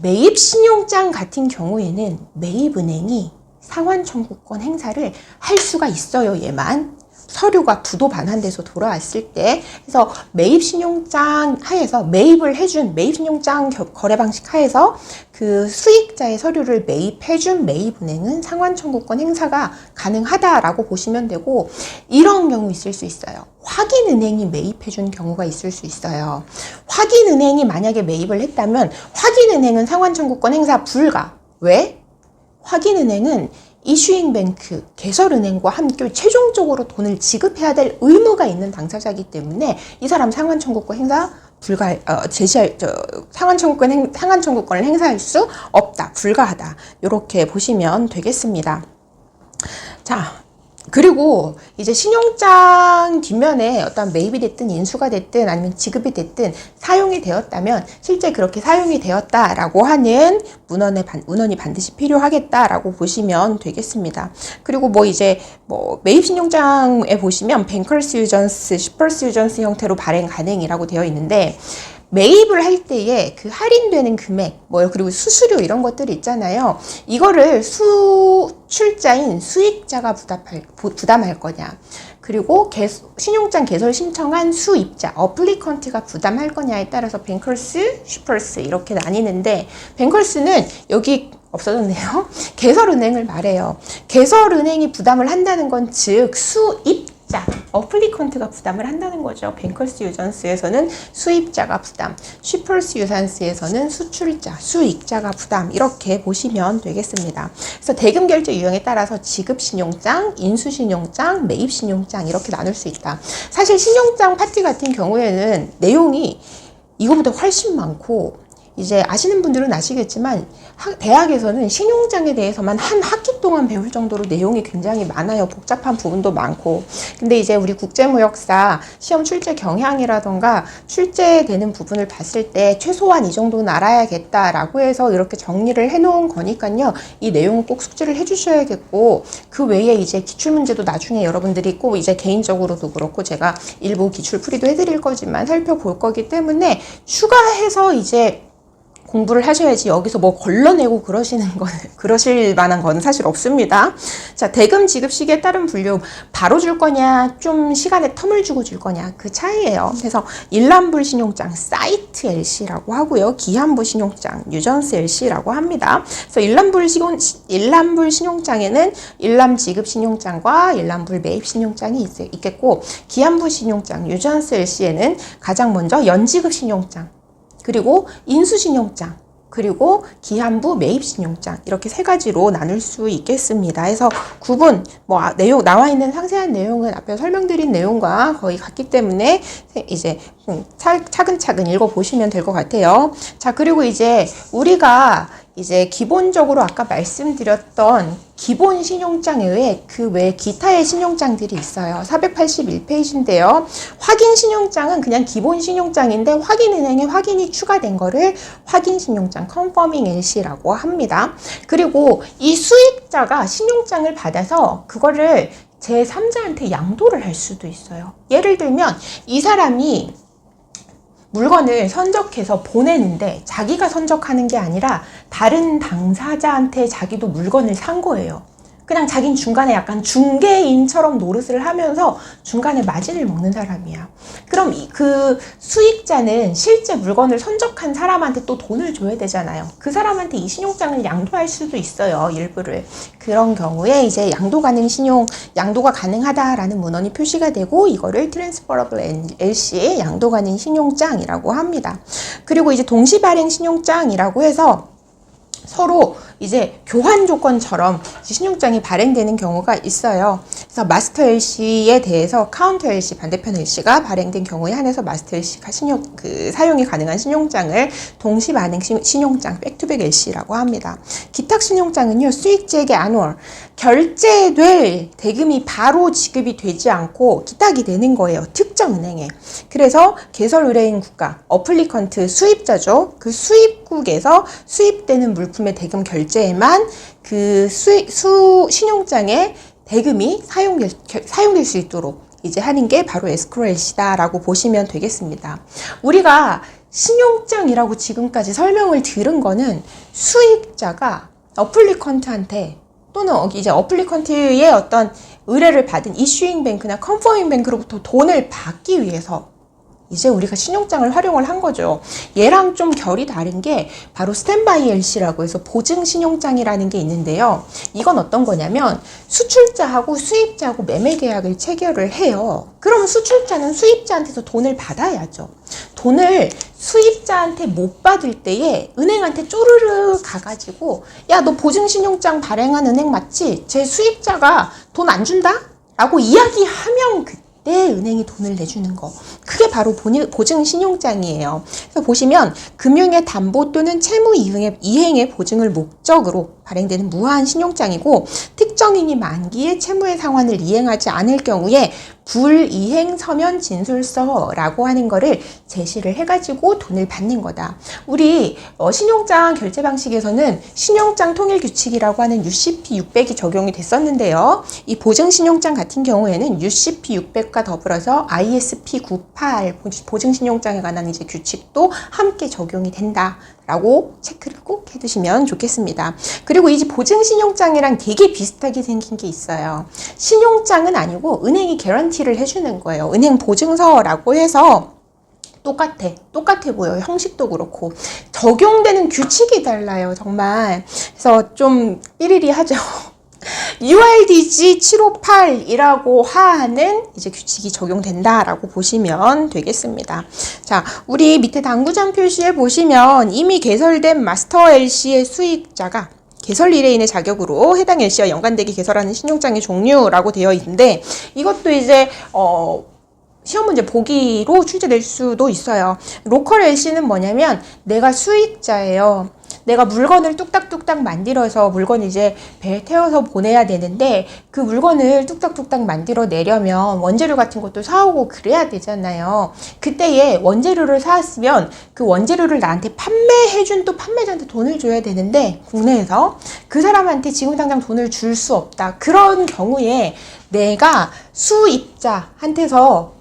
매입신용장 같은 경우에는 매입은행이 상환 청구권 행사를 할 수가 있어요. 얘만 서류가 부도 반환돼서 돌아왔을 때, 그래서 매입 신용장 하에서 매입을 해준 매입 신용장 거래 방식 하에서 그 수익자의 서류를 매입해준 매입은행은 상환 청구권 행사가 가능하다라고 보시면 되고, 이런 경우 있을 수 있어요. 확인은행이 매입해준 경우가 있을 수 있어요. 확인은행이 만약에 매입을 했다면 확인은행은 상환 청구권 행사 불가. 왜? 확인은행은 이슈잉뱅크, 개설은행과 함께 최종적으로 돈을 지급해야 될 의무가 있는 당사자이기 때문에 이 사람 상환 청구권 행사 불가, 상환 청구권을 행사할 수 없다, 불가하다. 이렇게 보시면 되겠습니다. 자, 그리고 이제 신용장 뒷면에 어떤 매입이 됐든 인수가 됐든 아니면 지급이 됐든 사용이 되었다면 실제 그렇게 사용이 되었다라고 하는 문헌이 반드시 필요하겠다라고 보시면 되겠습니다. 그리고 이제 매입 신용장에 보시면 뱅커스 유전스, 슈퍼스 유전스 형태로 발행 가능이라고 되어 있는데, 매입을 할 때에 그 할인되는 금액, 그리고 수수료 이런 것들이 있잖아요. 이거를 수출자인 수익자가 부담할 거냐, 그리고 신용장 개설 신청한 수입자, 어플리컨트가 부담할 거냐에 따라서 뱅커스, 슈퍼스 이렇게 나뉘는데, 뱅커스는 여기 없어졌네요. 개설은행을 말해요. 개설은행이 부담을 한다는 건 즉 수입자, 어플리컨트가 부담을 한다는 거죠. 뱅커스 유전스에서는 수입자가 부담, 슈퍼스 유산스에서는 수출자, 수익자가 부담, 이렇게 보시면 되겠습니다. 그래서 대금 결제 유형에 따라서 지급 신용장, 인수 신용장, 매입 신용장 이렇게 나눌 수 있다. 사실 신용장 파트 같은 경우에는 내용이 이거보다 훨씬 많고, 이제 아시는 분들은 아시겠지만 대학에서는 신용장에 대해서만 한 학기 동안 배울 정도로 내용이 굉장히 많아요. 복잡한 부분도 많고. 근데 이제 우리 국제무역사 시험 출제 경향이라던가 출제되는 부분을 봤을 때 최소한 이 정도는 알아야겠다라고 해서 이렇게 정리를 해놓은 거니까요. 이 내용은 꼭 숙지를 해주셔야겠고, 그 외에 이제 기출문제도 나중에 여러분들이 꼭 이제 개인적으로도 그렇고 제가 일부 기출풀이도 해드릴 거지만 살펴볼 거기 때문에 추가해서 이제 공부를 하셔야지 여기서 걸러내고 그러실 만한 건 사실 없습니다. 자, 대금 지급 시기에 따른 분류, 바로 줄 거냐, 좀 시간의 텀을 주고 줄 거냐, 그 차이예요. 그래서 일람불 신용장, 사이트 LC라고 하고요. 기한부 신용장, 뉴전스 LC라고 합니다. 그래서 일람불 신용장에는 일람 지급 신용장과 일람불 매입 신용장이 있겠고, 기한부 신용장, 뉴전스 LC에는 가장 먼저 연지급 신용장, 그리고 인수신용장, 그리고 기한부 매입신용장, 이렇게 세 가지로 나눌 수 있겠습니다. 해서 구분, 내용, 나와 있는 상세한 내용은 앞에 설명드린 내용과 거의 같기 때문에 이제 차근차근 읽어보시면 될 것 같아요. 자, 그리고 이제 우리가 이제 기본적으로 아까 말씀드렸던 기본 신용장 외에 그 외에 기타의 신용장들이 있어요. 481페이지인데요. 확인 신용장은 그냥 기본 신용장인데 확인은행에 확인이 추가된 거를 확인 신용장, 컨퍼밍 LC라고 합니다. 그리고 이 수익자가 신용장을 받아서 그거를 제3자한테 양도를 할 수도 있어요. 예를 들면 이 사람이 물건을 선적해서 보내는데 자기가 선적하는 게 아니라 다른 당사자한테 자기도 물건을 산 거예요. 그냥 자긴 중간에 약간 중개인처럼 노릇을 하면서 중간에 마진을 먹는 사람이야. 그럼 그 수익자는 실제 물건을 선적한 사람한테 또 돈을 줘야 되잖아요. 그 사람한테 이 신용장을 양도할 수도 있어요, 일부를. 그런 경우에 이제 양도가 가능하다라는 문헌이 표시가 되고, 이거를 트랜스퍼러블 LC의 양도 가능 신용장이라고 합니다. 그리고 이제 동시 발행 신용장이라고 해서 서로 이제 교환 조건처럼 신용장이 발행되는 경우가 있어요. 그래서 마스터 LC에 대해서 카운터 LC, 반대편 LC가 발행된 경우에 한해서 마스터 LC가 사용이 가능한 신용장을 동시 발행 신용장, 백투백 LC라고 합니다. 기탁 신용장은요, 수익자에게 안월, 결제될 대금이 바로 지급이 되지 않고 기탁이 되는 거예요. 특정 은행에. 그래서 개설 의뢰인 국가, 어플리컨트 수입자죠. 그 수입국에서 수입되는 물품의 대금 결제에만 그 신용장의 대금이 사용될 수 있도록 이제 하는 게 바로 에스크로 LC다라고 보시면 되겠습니다. 우리가 신용장이라고 지금까지 설명을 들은 거는 수익자가 어플리컨트한테 또는 이제 어플리컨트의 어떤 의뢰를 받은 이슈잉 뱅크나 컨퍼밍 뱅크로부터 돈을 받기 위해서 이제 우리가 신용장을 활용을 한 거죠. 얘랑 좀 결이 다른 게 바로 스탠바이 LC라고 해서 보증 신용장이라는 게 있는데요. 이건 어떤 거냐면 수출자하고 수입자하고 매매 계약을 체결을 해요. 그럼 수출자는 수입자한테서 돈을 받아야죠. 돈을 수입자한테 못 받을 때에 은행한테 쪼르르 가가지고 야, 너 보증 신용장 발행한 은행 맞지? 제 수입자가 돈 안 준다? 라고 이야기하면 그때 은행이 돈을 내주는 거. 그게 바로 보증 신용장이에요. 그래서 보시면 금융의 담보 또는 채무 이행의 보증을 목적으로 발행되는 무한 신용장이고 특정인이 만기에 채무의 상환을 이행하지 않을 경우에 불이행 서면 진술서라고 하는 거를 제시를 해가지고 돈을 받는 거다. 우리 신용장 결제 방식에서는 신용장 통일 규칙이라고 하는 UCP 600이 적용이 됐었는데요. 이 보증 신용장 같은 경우에는 UCP 600과 더불어서 ISP 98 보증 신용장에 관한 이제 규칙도 함께 적용이 된다. 라고 체크를 꼭 해두시면 좋겠습니다. 그리고 이 보증 신용장이랑 되게 비슷하게 생긴 게 있어요. 신용장은 아니고 은행이 개런티를 해주는 거예요. 은행 보증서라고 해서 똑같아 보여요. 형식도 그렇고 적용되는 규칙이 달라요. 정말. 그래서 좀 삐리리하죠. URDG 758이라고 하는 이제 규칙이 적용된다라고 보시면 되겠습니다. 자, 우리 밑에 당구장 표시에 보시면 이미 개설된 마스터 LC의 수익자가 개설 의뢰인의 자격으로 해당 LC와 연관되게 개설하는 신용장의 종류라고 되어 있는데 이것도 이제 시험 문제 보기로 출제될 수도 있어요. 로컬 LC는 뭐냐면 내가 수익자예요. 내가 물건을 뚝딱뚝딱 만들어서 물건을 이제 배에 태워서 보내야 되는데 그 물건을 뚝딱뚝딱 만들어 내려면 원재료 같은 것도 사오고 그래야 되잖아요. 그때에 원재료를 사왔으면 그 원재료를 나한테 판매해준 또 판매자한테 돈을 줘야 되는데 국내에서 그 사람한테 지금 당장 돈을 줄 수 없다. 그런 경우에 내가 수입자한테서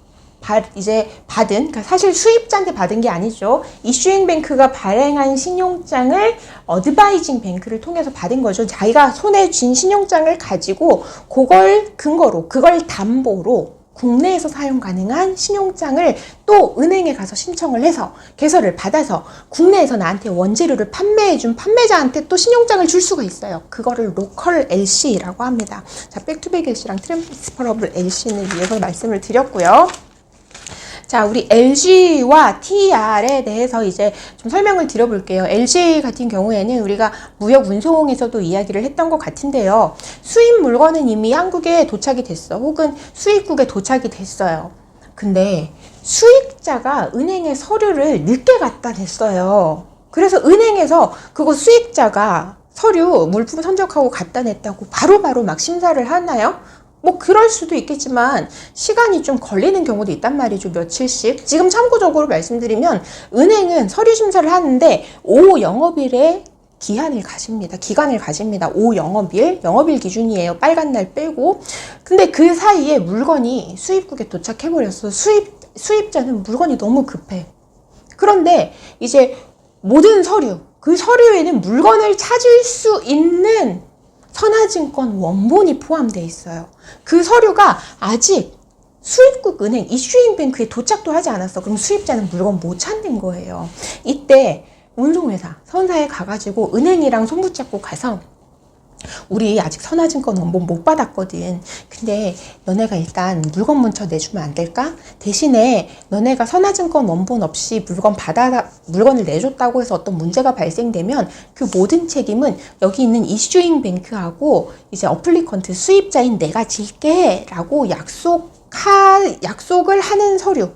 이제 받은, 그러니까 사실 수입자한테 받은 게 아니죠. 이슈잉 뱅크가 발행한 신용장을 어드바이징 뱅크를 통해서 받은 거죠. 자기가 손에 쥔 신용장을 가지고 그걸 근거로, 그걸 담보로 국내에서 사용 가능한 신용장을 또 은행에 가서 신청을 해서 개설을 받아서 국내에서 나한테 원재료를 판매해준 판매자한테 또 신용장을 줄 수가 있어요. 그거를 로컬 LC라고 합니다. 자, 백투백 LC랑 트랜스퍼러블 LC는 위에서 말씀을 드렸고요. 자, 우리 LG와 TR에 대해서 이제 좀 설명을 드려볼게요. LG 같은 경우에는 우리가 무역 운송에서도 이야기를 했던 것 같은데요. 수입 물건은 이미 한국에 도착이 됐어. 혹은 수입국에 도착이 됐어요. 근데 수익자가 은행에 서류를 늦게 갖다 냈어요. 그래서 은행에서 그거 수익자가 서류 물품 선적하고 갖다 냈다고 바로바로 막 심사를 하나요? 뭐 그럴 수도 있겠지만 시간이 좀 걸리는 경우도 있단 말이죠. 며칠씩. 지금 참고적으로 말씀드리면 은행은 서류 심사를 하는데 5영업일에 기간을 가집니다. 5영업일, 영업일 기준이에요. 빨간 날 빼고. 근데 그 사이에 물건이 수입국에 도착해버렸어. 수입자는 물건이 너무 급해. 그런데 이제 모든 서류, 그 서류에는 물건을 찾을 수 있는 선화증권 원본이 포함되어 있어요. 그 서류가 아직 수입국 은행 이슈잉 뱅크에 도착도 하지 않았어. 그럼 수입자는 물건 못 찾는 거예요. 이때 운송회사, 선사에 가가지고 은행이랑 손붙잡고 가서 우리 아직 선화증권 원본 못 받았거든. 근데 너네가 일단 물건 먼저 내주면 안 될까? 대신에 너네가 선화증권 원본 없이 물건을 내줬다고 해서 어떤 문제가 발생되면 그 모든 책임은 여기 있는 이슈잉 뱅크하고 이제 어플리컨트 수입자인 내가 질게 라고 약속을 하는 서류.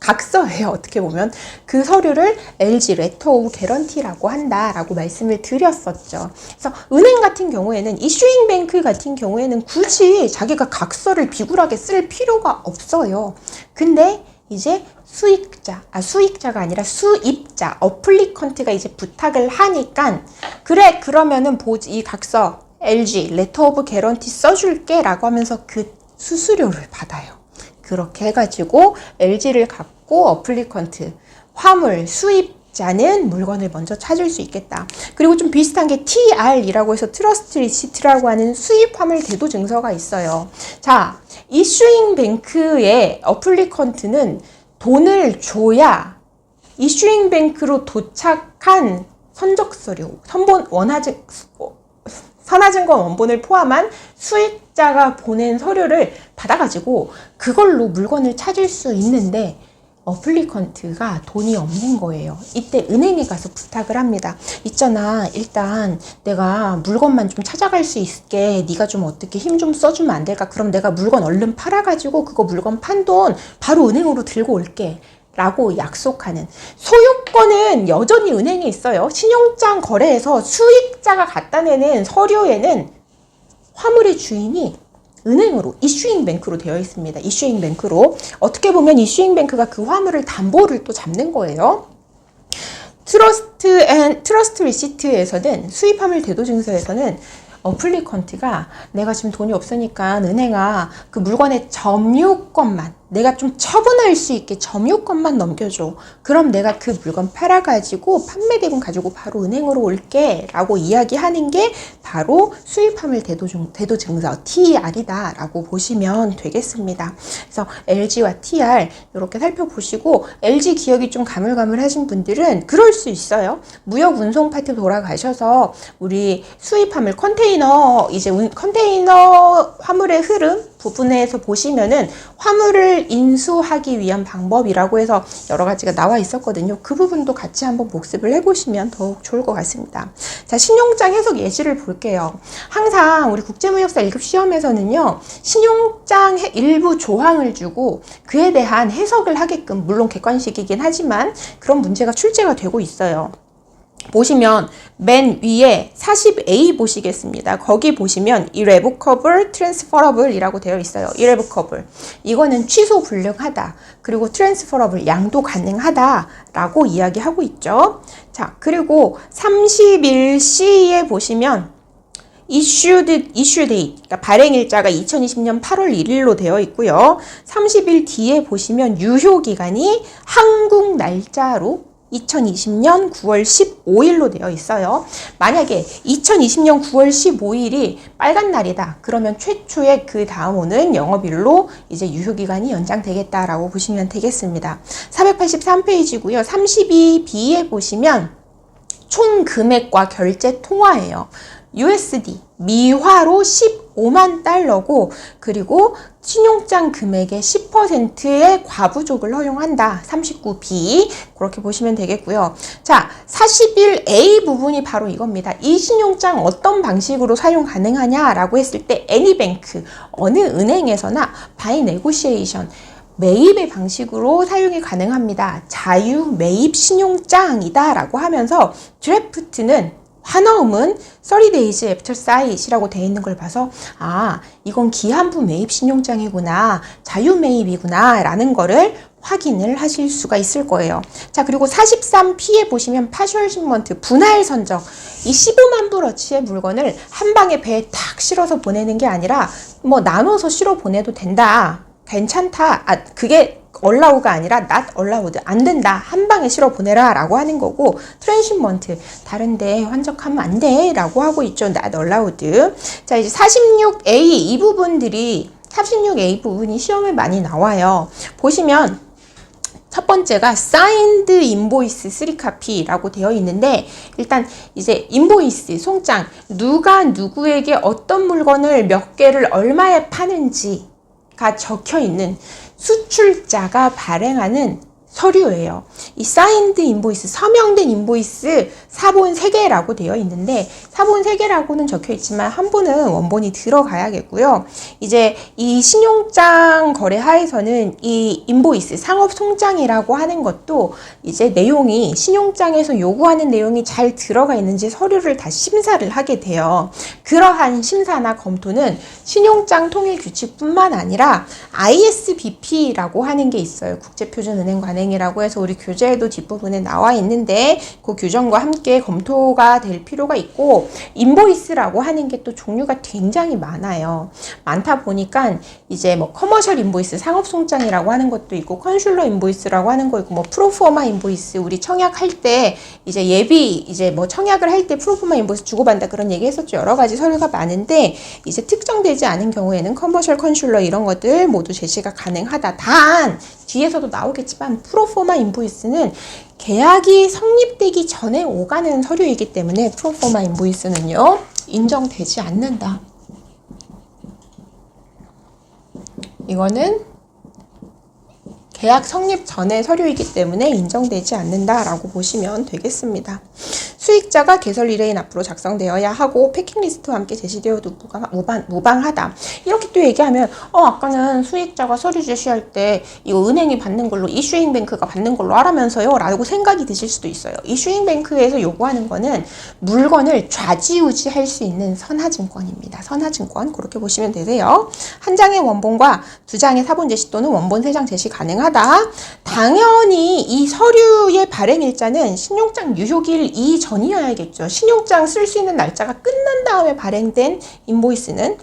각서예요. 어떻게 보면 그 서류를 LG 레터 오브 개런티라고 한다라고 말씀을 드렸었죠. 그래서 은행 같은 경우에는 이슈잉 뱅크 같은 경우에는 굳이 자기가 각서를 비굴하게 쓸 필요가 없어요. 근데 이제 수익자가 아니라 수입자, 어플리컨트가 이제 부탁을 하니까 그래 그러면은 이 각서 LG 레터 오브 개런티 써줄게 라고 하면서 그 수수료를 받아요. 그렇게 해가지고 LG를 갖고 어플리컨트, 화물, 수입 수입자는 물건을 먼저 찾을 수 있겠다. 그리고 좀 비슷한 게 TR이라고 해서 트러스트 리시트라고 하는 수입 화물 대도 증서가 있어요. 자, 이슈잉 뱅크의 어플리컨트는 돈을 줘야 이슈잉 뱅크로 도착한 선적 서류, 선화증권 원본을 포함한 수입자가 보낸 서류를 받아가지고 그걸로 물건을 찾을 수 있는데 어플리컨트가 돈이 없는 거예요. 이때 은행에 가서 부탁을 합니다. 있잖아, 일단 내가 물건만 좀 찾아갈 수 있게 네가 좀 어떻게 힘 좀 써주면 안 될까? 그럼 내가 물건 얼른 팔아가지고 그거 물건 판 돈 바로 은행으로 들고 올게 라고 약속하는. 소유권은 여전히 은행에 있어요. 신용장 거래에서 수익자가 갖다 내는 서류에는 화물의 주인이 은행으로, 이슈잉 뱅크로 되어 있습니다. 이슈잉 뱅크로. 어떻게 보면 이슈잉 뱅크가 그 화물을 담보를 또 잡는 거예요. 트러스트 리시트에서는, 수입 화물 대도 증서에서는 어플리컨트가 내가 지금 돈이 없으니까 은행아 그 물건의 점유권만, 내가 좀 처분할 수 있게 점유권만 넘겨줘. 그럼 내가 그 물건 팔아가지고 판매대금 가지고 바로 은행으로 올게 라고 이야기하는 게 바로 수입화물 대도증서 TR이다 라고 보시면 되겠습니다. 그래서 LG와 TR 이렇게 살펴보시고, LG 기억이 좀 가물가물하신 분들은 그럴 수 있어요. 무역 운송 파트 돌아가셔서 우리 수입화물 컨테이너 화물의 흐름 부분에서 보시면은 화물을 인수하기 위한 방법이라고 해서 여러 가지가 나와 있었거든요. 그 부분도 같이 한번 복습을 해보시면 더욱 좋을 것 같습니다. 자, 신용장 해석 예시를 볼게요. 항상 우리 국제무역사 1급 시험에서는요, 신용장 일부 조항을 주고 그에 대한 해석을 하게끔, 물론 객관식이긴 하지만 그런 문제가 출제가 되고 있어요. 보시면 맨 위에 40A 보시겠습니다. 거기 보시면 irrevocable, transferable 이라고 되어 있어요. irrevocable. 이거는 취소 불능하다. 그리고 transferable, 양도 가능하다 라고 이야기하고 있죠. 자, 그리고 31C에 보시면 issue date, 그러니까 발행일자가 2020년 8월 1일로 되어 있고요. 31D에 보시면 유효기간이 한국 날짜로 2020년 9월 15일로 되어 있어요. 만약에 2020년 9월 15일이 빨간 날이다. 그러면 최초의 그 다음 오는 영업일로 이제 유효기간이 연장되겠다라고 보시면 되겠습니다. 483페이지고요. 32B에 보시면 총 금액과 결제 통화예요. USD, 미화로 15만 달러고, 그리고 신용장 금액의 10%의 과부족을 허용한다. 39B. 그렇게 보시면 되겠고요. 자, 41A 부분이 바로 이겁니다. 이 신용장 어떤 방식으로 사용 가능하냐라고 했을 때 애니뱅크, 어느 은행에서나 바이 네고시에이션, 매입의 방식으로 사용이 가능합니다. 자유 매입 신용장이다 라고 하면서 드래프트는 한어음은 30days after sight이라고 되어 있는 걸 봐서, 아, 이건 기한부 매입 신용장이구나, 자유 매입이구나 라는 거를 확인을 하실 수가 있을 거예요. 자, 그리고 43P에 보시면 파셜 신먼트, 분할 선적. 이 15만 불어치의 물건을 한 방에 배에 탁 실어서 보내는 게 아니라 뭐 나눠서 실어 보내도 된다, 괜찮다, 그게 allow가 아니라 not allowed, 안 된다, 한 방에 실어 보내라 라고 하는 거고, 트랜시먼트, 다른데 환적하면 안 돼 라고 하고 있죠. not allowed. 자, 이제 46A, 이 부분들이, 46A 부분이 시험에 많이 나와요. 보시면 첫 번째가 signed invoice 3copy라고 되어 있는데, 일단 이제 인보이스, 송장, 누가 누구에게 어떤 물건을 몇 개를 얼마에 파는지가 적혀 있는 수출자가 발행하는 서류예요. 이 사인드 인보이스, 서명된 인보이스 사본 3개라고 되어 있는데, 사본 3개라고는 적혀 있지만 한 본은 원본이 들어가야겠고요. 이제 이 신용장 거래 하에서는 이 인보이스, 상업 송장이라고 하는 것도 이제 내용이, 신용장에서 요구하는 내용이 잘 들어가 있는지 서류를 다 심사를 하게 돼요. 그러한 심사나 검토는 신용장 통일 규칙뿐만 아니라 ISBP라고 하는 게 있어요. 국제표준은행 관행 관행이라고 해서 우리 교재에도 뒷부분에 나와 있는데 그 규정과 함께 검토가 될 필요가 있고, 인보이스라고 하는 게 또 종류가 굉장히 많아요. 많다 보니까 이제 뭐 커머셜 인보이스, 상업 송장이라고 하는 것도 있고, 컨슐러 인보이스라고 하는 거 있고, 뭐 프로포마 인보이스, 우리 청약할 때 이제 예비 이제 뭐 청약을 할 때 프로포마 인보이스 주고받는다 그런 얘기 했었죠. 여러 가지 서류가 많은데 이제 특정되지 않은 경우에는 커머셜, 컨슐러 이런 것들 모두 제시가 가능하다. 단 뒤에서도 나오겠지만 프로포마 인보이스는 계약이 성립되기 전에 오가는 서류이기 때문에 프로포마 인보이스는요 인정되지 않는다. 이거는 계약 성립 전의 서류이기 때문에 인정되지 않는다라고 보시면 되겠습니다. 수익자가 개설 리레인 앞으로 작성되어야 하고 패킹리스트와 함께 제시되어도 무방하다. 이렇게 또 얘기하면 아까는 수익자가 서류 제시할 때 이거 은행이 받는 걸로, 이슈잉 뱅크가 받는 걸로 하라면서요 라고 생각이 드실 수도 있어요. 이슈잉 뱅크에서 요구하는 거는 물건을 좌지우지 할 수 있는 선화증권입니다. 선화증권 그렇게 보시면 되세요. 한 장의 원본과 두 장의 사본 제시 또는 원본 3장 제시 가능하다. 당연히 이 서류의 발행일자는 신용장 유효기일 이전이어야겠죠. 신용장 쓸 수 있는 날짜가 끝난 다음에 발행된 인보이스는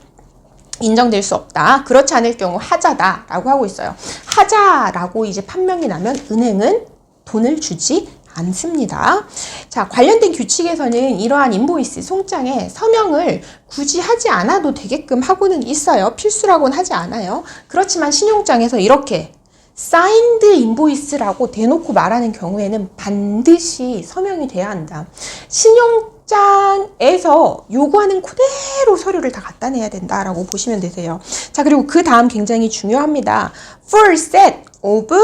인정될 수 없다. 그렇지 않을 경우 하자다라고 하고 있어요. 하자라고 이제 판명이 나면 은행은 돈을 주지 않습니다. 자, 관련된 규칙에서는 이러한 인보이스 송장에 서명을 굳이 하지 않아도 되게끔 하고는 있어요. 필수라고는 하지 않아요. 그렇지만 신용장에서 이렇게 사인드 인보이스라고 대놓고 말하는 경우에는 반드시 서명이 돼야 한다. 신용장에서 요구하는 그대로 서류를 다 갖다 내야 된다라고 보시면 되세요. 자, 그리고 그 다음 굉장히 중요합니다. Full set of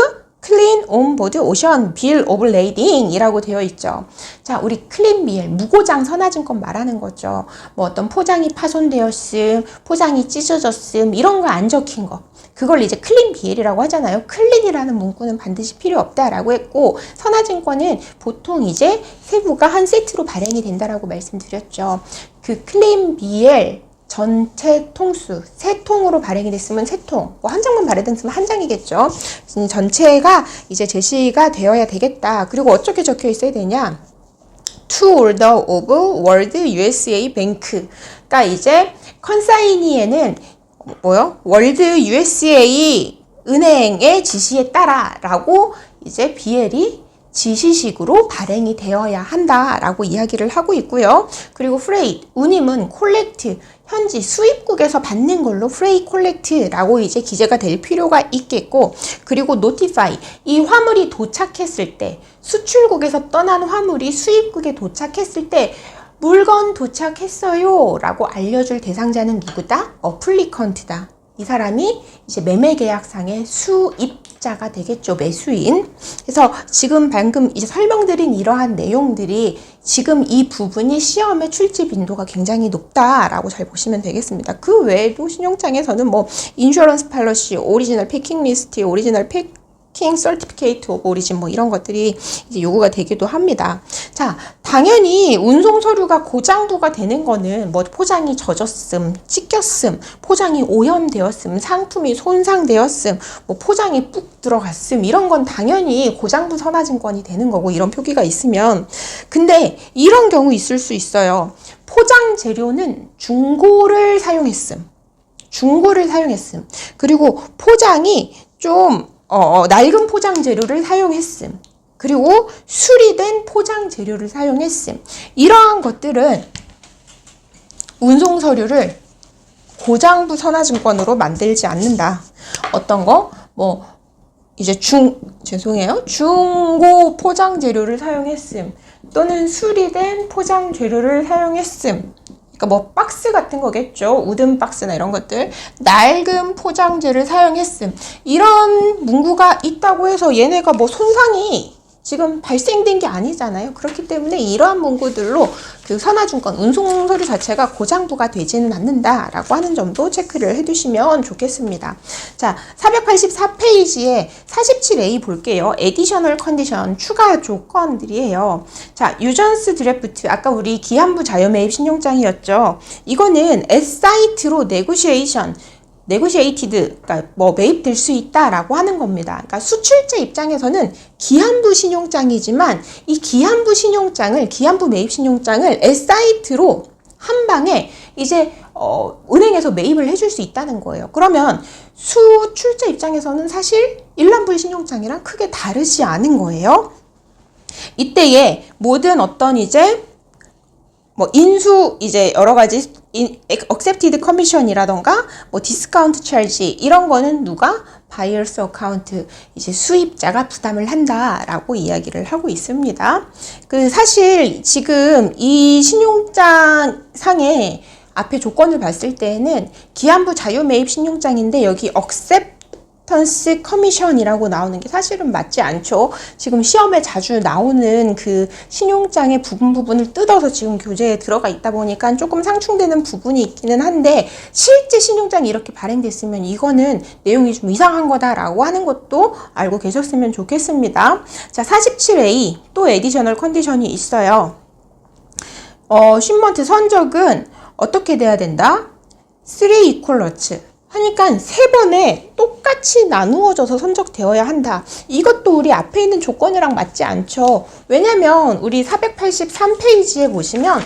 clean onboard ocean bill of lading 이라고 되어 있죠. 자, 우리 클린 비엘, 무고장 선화증권 말하는 거죠. 뭐 어떤 포장이 파손되었음, 포장이 찢어졌음, 이런 거 안 적힌 거. 그걸 이제 클린 비엘이라고 하잖아요. 클린이라는 문구는 반드시 필요 없다라고 했고, 선화증권은 보통 이제 세부가 한 세트로 발행이 된다라고 말씀드렸죠. 그 클린 비엘 전체 통수, 3통으로 발행이 됐으면 3통, 뭐 한 장만 발행됐으면 한 장이겠죠. 전체가 이제 제시가 되어야 되겠다. 그리고 어떻게 적혀 있어야 되냐? To order of World USA Bank가 이제 컨사이니에는 뭐요? 월드 USA 은행의 지시에 따라라고 이제 BL이 지시식으로 발행이 되어야 한다라고 이야기를 하고 있고요. 그리고 프레이트, 운임은 콜렉트, 현지 수입국에서 받는 걸로 프레이 콜렉트라고 이제 기재가 될 필요가 있겠고, 그리고 노티파이, 이 화물이 도착했을 때, 수출국에서 떠난 화물이 수입국에 도착했을 때 물건 도착했어요 라고 알려줄 대상자는 누구다? 어플리컨트다. 이 사람이 이제 매매계약상의 수입자가 되겠죠. 매수인. 그래서 지금 방금 이제 설명드린 이러한 내용들이 지금 이 부분이 시험의 출제 빈도가 굉장히 높다라고 잘 보시면 되겠습니다. 그 외에도 신용장에서는 뭐 인슈어런스 팔러시, 오리지널 패킹 리스트, 오리지널 패킹 서티피케이트 오브 오리진 뭐 이런 것들이 이제 요구가 되기도 합니다. 자, 당연히 운송 서류가 고장부가 되는 거는 뭐 포장이 젖었음, 찢겼음, 포장이 오염되었음, 상품이 손상되었음, 뭐 포장이 뿍 들어갔음, 이런 건 당연히 고장부 선화증권이 되는 거고, 이런 표기가 있으면. 근데 이런 경우 있을 수 있어요. 포장 재료는 중고를 사용했음. 중고를 사용했음. 그리고 포장이 좀 낡은 포장 재료를 사용했음. 그리고 수리된 포장 재료를 사용했음. 이러한 것들은 운송 서류를 고장부 선화증권으로 만들지 않는다. 어떤 거? 뭐 이제 중고 포장 재료를 사용했음. 또는 수리된 포장 재료를 사용했음. 그러니까 뭐 박스 같은 거겠죠. 우든 박스나 이런 것들. 낡은 포장재를 사용했음. 이런 문구가 있다고 해서 얘네가 뭐 손상이 지금 발생된 게 아니잖아요. 그렇기 때문에 이러한 문구들로 그 선화증권 운송 서류 자체가 고장부가 되지는 않는다라고 하는 점도 체크를 해두시면 좋겠습니다. 자, 484페이지에 47A 볼게요. 에디셔널 컨디션, 추가 조건들이에요. 자, 유전스 드래프트, 아까 우리 기한부 자유매입 신용장이었죠. 이거는 앳사이트로 네고시에이션, negotiated, 그러니까 뭐 매입될 수 있다라고 하는 겁니다. 그러니까 수출자 입장에서는 기한부 신용장이지만 이 기한부 신용장을, 기한부 매입 신용장을 S사이트로 한 방에 이제 은행에서 매입을 해줄 수 있다는 거예요. 그러면 수출자 입장에서는 사실 일람부의 신용장이랑 크게 다르지 않은 거예요. 이때에 모든 어떤 이제 뭐 인수 이제 여러 가지 accepted commission이라던가 뭐 discount charge 이런 거는 누가 buyer's account 이제 수입자가 부담을 한다라고 이야기를 하고 있습니다. 그 사실 지금 이 신용장 상의 앞에 조건을 봤을 때는 기한부 자유매입 신용장인데 여기 acceptance commission이라고 나오는 게 사실은 맞지 않죠. 지금 시험에 자주 나오는 그 신용장의 부분을 뜯어서 지금 교재에 들어가 있다 보니까 조금 상충되는 부분이 있기는 한데 실제 신용장이 이렇게 발행됐으면 이거는 내용이 좀 이상한 거다라고 하는 것도 알고 계셨으면 좋겠습니다. 자, 47A 또 에디셔널 컨디션이 있어요. 쉔먼트 선적은 어떻게 돼야 된다? 3 equal 하니까 세 번에 똑같이 나누어져서 선적되어야 한다. 이것도 우리 앞에 있는 조건이랑 맞지 않죠. 왜냐면 우리 483페이지에 보시면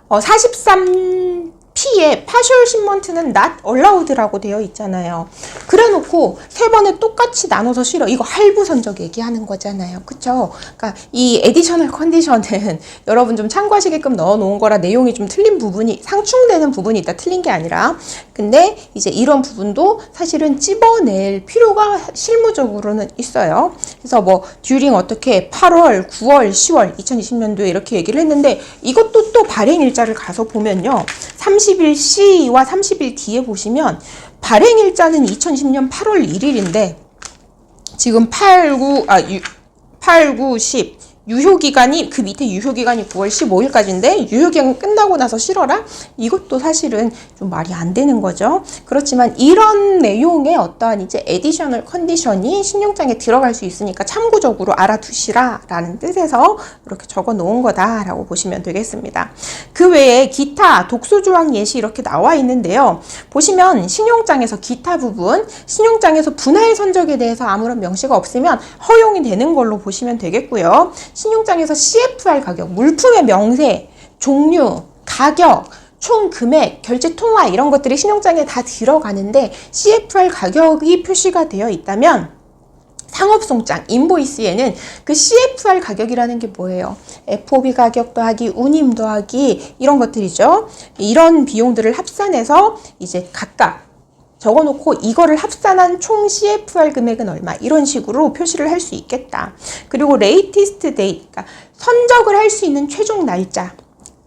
43P에 partial shipment는 not allowed라고 되어 있잖아요. 그래놓고 세 번에 똑같이 나눠서 실어. 이거 할부 선적 얘기하는 거잖아요. 그쵸? 그러니까 이 additional condition은 여러분 좀 참고하시게끔 넣어놓은 거라 내용이 좀 틀린 부분이, 상충되는 부분이 있다. 틀린 게 아니라. 근데 이제 이런 부분도 사실은 찝어낼 필요가 실무적으로는 있어요. 그래서 뭐 during 어떻게 8월, 9월, 10월 2020년도에 이렇게 얘기를 했는데 이것도 또 발행일자를 가서 보면요. 30일C와 30일D에 보시면 발행일자는 2010년 8월 1일인데 지금 8, 9, 10 유효기간이 그 밑에 유효기간이 9월 15일까지인데 유효기간 끝나고 나서 실어라? 이것도 사실은 좀 말이 안 되는 거죠. 그렇지만 이런 내용의 어떠한 이제 에디셔널 컨디션이 신용장에 들어갈 수 있으니까 참고적으로 알아두시라 라는 뜻에서 이렇게 적어 놓은 거다라고 보시면 되겠습니다. 그 외에 기타 독소조항 예시 이렇게 나와 있는데요. 보시면 신용장에서 기타 부분, 신용장에서 분할 선적에 대해서 아무런 명시가 없으면 허용이 되는 걸로 보시면 되겠고요. 신용장에서 CFR 가격, 물품의 명세, 종류, 가격, 총 금액, 결제 통화 이런 것들이 신용장에 다 들어가는데 CFR 가격이 표시가 되어 있다면 상업송장, 인보이스에는 그 CFR 가격이라는 게 뭐예요? FOB 가격 더하기 운임 더하기 이런 것들이죠. 이런 비용들을 합산해서 이제 각각 적어놓고 이거를 합산한 총 CFR 금액은 얼마 이런 식으로 표시를 할 수 있겠다. 그리고 latest date, 그러니까 선적을 할 수 있는 최종 날짜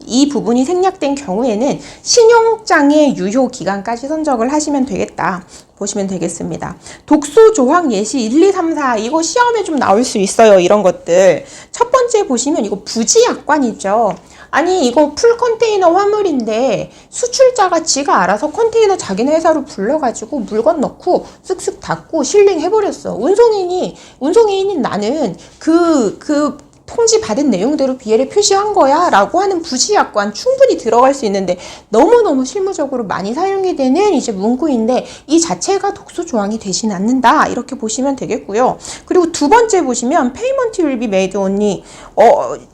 이 부분이 생략된 경우에는 신용장의 유효 기간까지 선적을 하시면 되겠다. 보시면 되겠습니다. 독소 조항 예시 1, 2, 3, 4 이거 시험에 좀 나올 수 있어요. 이런 것들. 첫 번째 보시면 이거 부지약관이죠. 아니 이거 풀 컨테이너 화물인데 수출자가 지가 알아서 컨테이너 자기네 회사로 불러가지고 물건 넣고 쓱쓱 닫고 실링 해버렸어. 운송인인 나는 그 통지 받은 내용대로 BL에 표시한 거야 라고 하는 부지약관 충분히 들어갈 수 있는데 너무너무 실무적으로 많이 사용이 되는 이제 문구인데 이 자체가 독소 조항이 되진 않는다 이렇게 보시면 되겠고요. 그리고 두 번째 보시면 payment will be made only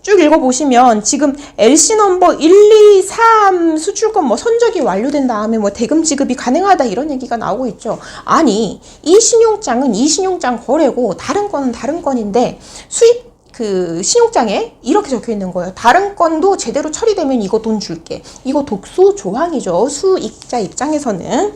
쭉 읽어보시면 지금 LC 넘버 1, 2, 3 수출권 뭐 선적이 완료된 다음에 뭐 대금 지급이 가능하다 이런 얘기가 나오고 있죠. 아니 이 신용장은 이 신용장 거래고 다른 건은 다른 건인데 수입 그 신용장에 이렇게 적혀 있는 거예요. 다른 건도 제대로 처리되면 이거 돈 줄게. 이거 독소 조항이죠. 수익자 입장에서는.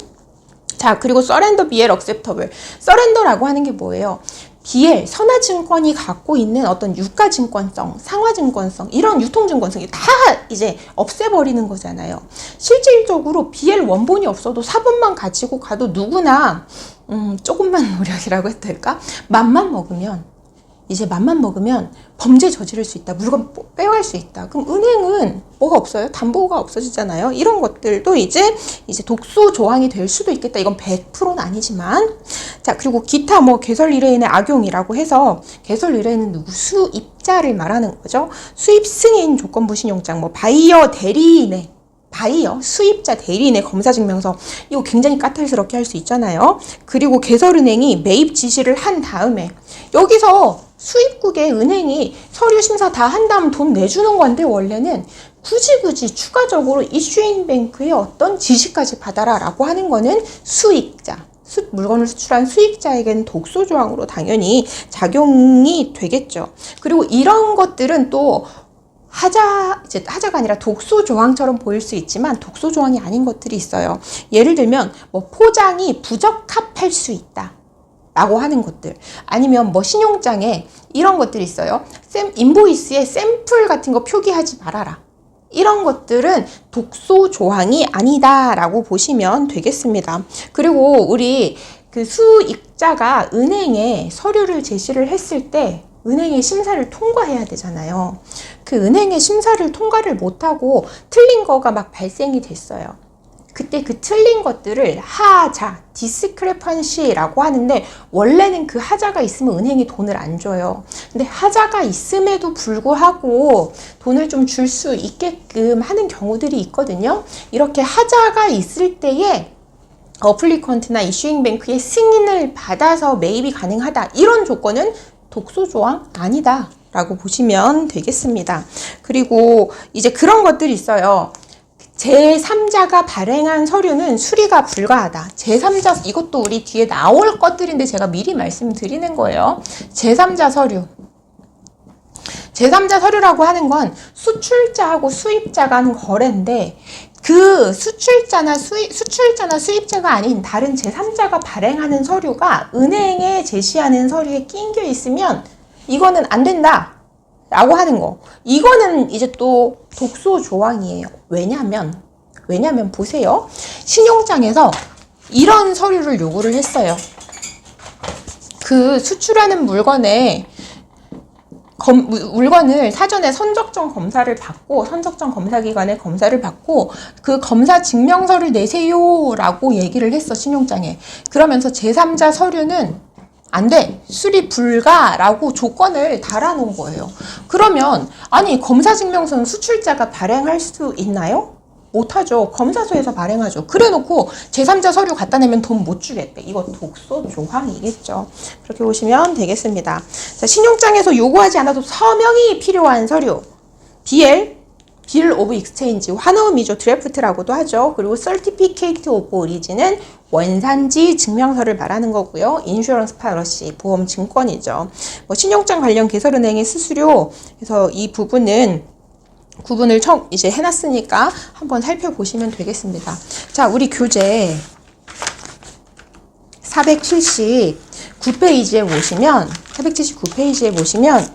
자, 그리고 서렌더 BL acceptable. 서렌더라고 하는 게 뭐예요? BL, 선화증권이 갖고 있는 어떤 유가증권성, 상화증권성, 이런 유통증권성이 다 이제 없애버리는 거잖아요. 실질적으로 BL 원본이 없어도 사본만 가지고 가도 누구나 조금만 노력이라고 해도 될까? 맘만 먹으면 범죄 저지를 수 있다. 물건 빼갈 수 있다. 그럼 은행은 뭐가 없어요? 담보가 없어지잖아요. 이런 것들도 이제 독소 조항이 될 수도 있겠다. 이건 100%는 아니지만. 자, 그리고 기타 뭐 개설 의뢰인의 악용이라고 해서 개설 의뢰인은 누구? 수입자를 말하는 거죠. 수입 승인 조건부 신용장, 뭐 바이어 대리인의 바이어, 수입자 대리인의 검사증명서, 이거 굉장히 까탈스럽게 할 수 있잖아요. 그리고 개설은행이 매입 지시를 한 다음에 여기서 수입국의 은행이 서류 심사 다 한 다음 돈 내주는 건데, 원래는 굳이 추가적으로 이슈잉 뱅크의 어떤 지시까지 받아라 라고 하는 거는 수익자, 물건을 수출한 수익자에게는 독소 조항으로 당연히 작용이 되겠죠. 그리고 이런 것들은 또 하자가 아니라 독소 조항처럼 보일 수 있지만 독소 조항이 아닌 것들이 있어요. 예를 들면 뭐 포장이 부적합할 수 있다 라고 하는 것들, 아니면 뭐 신용장에 이런 것들이 있어요. 인보이스에 샘플 같은 거 표기하지 말아라, 이런 것들은 독소 조항이 아니다 라고 보시면 되겠습니다. 그리고 우리 그 수익자가 은행에 서류를 제시를 했을 때 은행의 심사를 통과해야 되잖아요. 그 은행의 심사를 통과를 못하고 틀린 거가 막 발생이 됐어요. 그때 그 틀린 것들을 하자, discrepancy라고 하는데, 원래는 그 하자가 있으면 은행이 돈을 안 줘요. 근데 하자가 있음에도 불구하고 돈을 좀 줄 수 있게끔 하는 경우들이 있거든요. 이렇게 하자가 있을 때에 어플리컨트나 이슈잉 뱅크의 승인을 받아서 매입이 가능하다, 이런 조건은 독소 조항 아니다 라고 보시면 되겠습니다. 그리고 이제 그런 것들이 있어요. 제3자가 발행한 서류는 수리가 불가하다. 제3자, 이것도 우리 뒤에 나올 것들인데 제가 미리 말씀드리는 거예요. 제3자 서류. 제3자 서류라고 하는 건 수출자하고 수입자가 하는 거래인데, 그 수출자나 수입자가 아닌 다른 제3자가 발행하는 서류가 은행에 제시하는 서류에 끼인겨 있으면 이거는 안 된다 라고 하는 거. 이거는 이제 또 독소 조항이에요. 왜냐면 보세요. 신용장에서 이런 서류를 요구를 했어요. 그 수출하는 물건을 사전에 선적정 검사를 받고, 선적정 검사기관의 검사를 받고 그 검사 증명서를 내세요 라고 얘기를 했어, 신용장에. 그러면서 제3자 서류는 안 돼, 수리 불가라고 조건을 달아놓은 거예요. 그러면 아니, 검사증명서는 수출자가 발행할 수 있나요? 못하죠. 검사소에서 발행하죠. 그래놓고 제3자 서류 갖다 내면 돈 못 주겠대. 이거 독소 조항이겠죠. 그렇게 보시면 되겠습니다. 자, 신용장에서 요구하지 않아도 서명이 필요한 서류, Bill of Exchange, 환어음이죠. 드래프트라고도 하죠. 그리고 Certificate of Origin은 원산지 증명서를 말하는 거고요. 인슈런스 파러시, 보험 증권이죠. 뭐 신용장 관련 개설은행의 수수료, 그래서 이 부분을 이제 해놨으니까 한번 살펴보시면 되겠습니다. 자, 우리 교재 479페이지에 보시면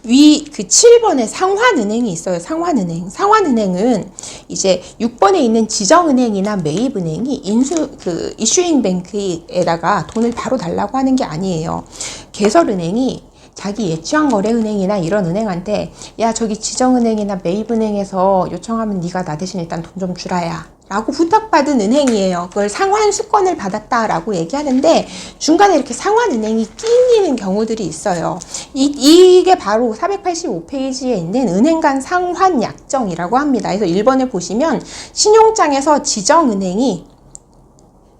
위 7번에 상환은행이 있어요. 상환은행은 이제 6번에 있는 지정은행이나 매입은행이 이슈잉 뱅크에다가 돈을 바로 달라고 하는 게 아니에요. 개설은행이 자기 예치한 거래은행이나 이런 은행한테, 야, 저기 지정은행이나 매입은행에서 요청하면 네가 나 대신 일단 돈 좀 주라야 라고 부탁받은 은행이에요. 그걸 상환수권을 받았다라고 얘기하는데, 중간에 이렇게 상환은행이 끼이는 경우들이 있어요. 이게 바로 485페이지에 있는 은행 간 상환약정이라고 합니다. 그래서 1번에 보시면 신용장에서 지정은행이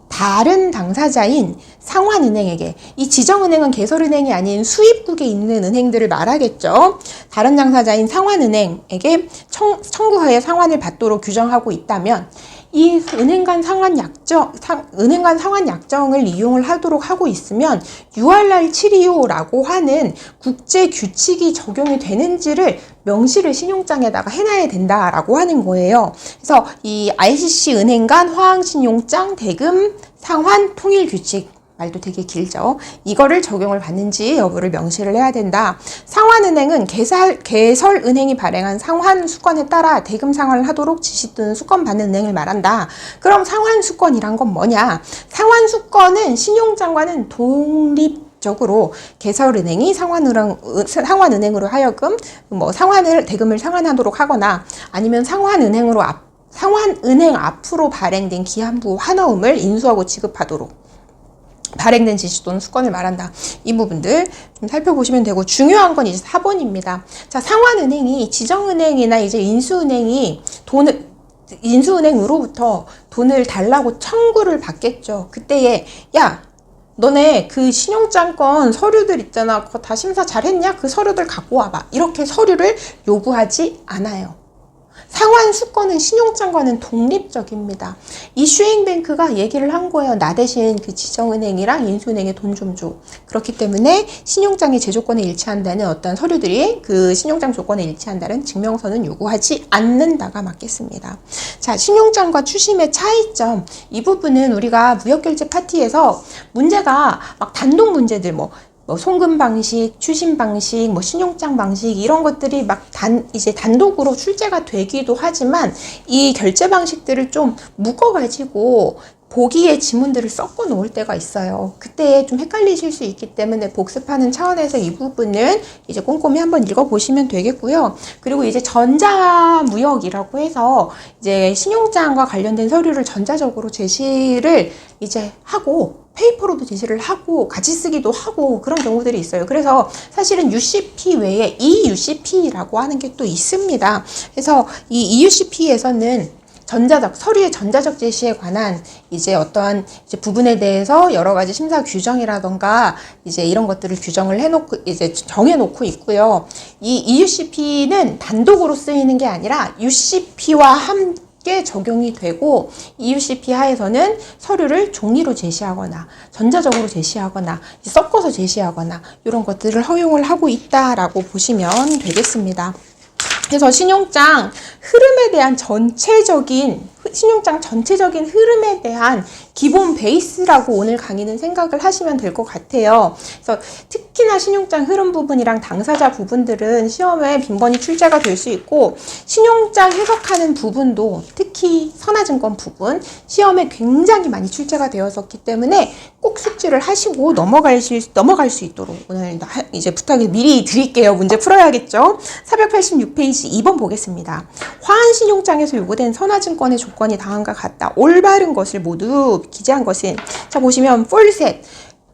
다른 당사자인 상환은행에게, 이 지정은행은 개설은행이 아닌 수입국에 있는 은행들을 말하겠죠. 다른 당사자인 상환은행에게 청구하에 상환을 받도록 규정하고 있다면, 이 은행 간 상환약정을 이용을 하도록 하고 있으면 URR 725라고 하는 국제 규칙이 적용이 되는지를 명시를 신용장에다가 해놔야 된다라고 하는 거예요. 그래서 이 ICC 은행 간 화항신용장 대금 상환 통일 규칙, 말도 되게 길죠. 이거를 적용을 받는지 여부를 명시를 해야 된다. 상환은행은 개설은행이 발행한 상환수권에 따라 대금 상환을 하도록 지시 또는 수권 받는 은행을 말한다. 그럼 상환수권이란 건 뭐냐? 상환수권은 신용장과는 독립적으로 개설은행이 상환은행으로 하여금 뭐 대금을 상환하도록 하거나, 아니면 상환은행 앞으로 발행된 기한부 환어음을 인수하고 지급하도록 발행된 지시 또는 수권을 말한다. 이 부분들 좀 살펴보시면 되고, 중요한 건 이제 4번입니다. 자, 상환은행이, 지정은행이나 이제 인수은행이 인수은행으로부터 돈을 달라고 청구를 받겠죠. 그때에 야, 너네 그 신용장권 서류들 있잖아. 그거 다 심사 잘했냐? 그 서류들 갖고 와봐. 이렇게 서류를 요구하지 않아요. 상환수권은 신용장과는 독립적입니다. 이슈잉뱅크가 얘기를 한 거예요. 나 대신 그 지정은행이랑 인수은행에 돈 좀 줘. 그렇기 때문에 신용장의 제조권에 일치한다는 어떤 서류들이 그 신용장 조건에 일치한다는 증명서는 요구하지 않는다가 맞겠습니다. 자, 신용장과 추심의 차이점. 이 부분은 우리가 무역결제 파티에서 문제가 막 단독 문제들 뭐 송금 방식, 추심 방식, 신용장 방식 이런 것들이 막 이제 단독으로 출제가 되기도 하지만 이 결제 방식들을 좀 묶어가지고 보기에 지문들을 섞어 놓을 때가 있어요. 그때 좀 헷갈리실 수 있기 때문에 복습하는 차원에서 이 부분은 이제 꼼꼼히 한번 읽어보시면 되겠고요. 그리고 이제 전자무역이라고 해서 이제 신용장과 관련된 서류를 전자적으로 제시를 이제 하고 페이퍼로도 제시를 하고 같이 쓰기도 하고 그런 경우들이 있어요. 그래서 사실은 UCP 외에 EUCP라고 하는 게 또 있습니다. 그래서 이 EUCP에서는 서류의 전자적 제시에 관한 이제 어떠한 이제 부분에 대해서 여러 가지 심사 규정이라던가 이제 이런 것들을 규정을 해놓고 이제 정해놓고 있고요. 이 EUCP는 단독으로 쓰이는 게 아니라 UCP와 함께 적용이 되고 EUCP 하에서는 서류를 종이로 제시하거나 전자적으로 제시하거나 섞어서 제시하거나 이런 것들을 허용을 하고 있다라고 보시면 되겠습니다. 그래서 신용장 전체적인 흐름에 대한 기본 베이스라고 오늘 강의는 생각을 하시면 될 것 같아요. 그래서 특히나 신용장 흐름 부분이랑 당사자 부분들은 시험에 빈번히 출제가 될 수 있고 신용장 해석하는 부분도 특히 선화증권 부분 시험에 굉장히 많이 출제가 되었었기 때문에 꼭 숙지를 하시고 넘어갈 수 있도록 오늘 이제 부탁을 미리 드릴게요. 문제 풀어야겠죠? 486페이지 2번 보겠습니다. 화한신용장에서 요구된 선화증권의 조건이 다음과 같다. 올바른 것을 모두 기재한 것은 자 보시면 폴셋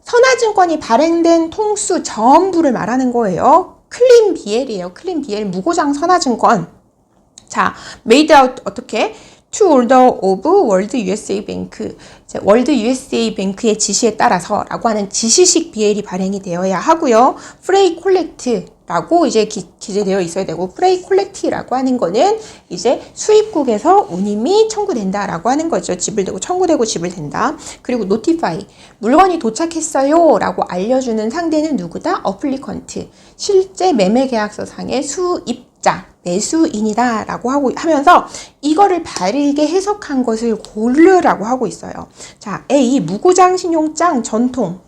선화증권이 발행된 통수 전부를 말하는 거예요. 클린 BL이에요. 클린 BL 무고장 선화증권. 자, made out 어떻게? To order of World USA Bank. 월드 USA 뱅크의 지시에 따라서라고 하는 지시식 BL이 발행이 되어야 하고요. 프레이 콜렉트라고 이제 기재되어 있어야 되고 프레이 콜렉트라고 하는 거는 이제 수입국에서 운임이 청구된다라고 하는 거죠. 지불되고 청구되고 지불된다. 그리고 노티파이 물건이 도착했어요 라고 알려주는 상대는 누구다? 어플리컨트 실제 매매계약서 상의 수입자 매수인이다 라고 하면서 이거를 바르게 해석한 것을 고르라고 하고 있어요. 자, A. 무고장 신용장 전통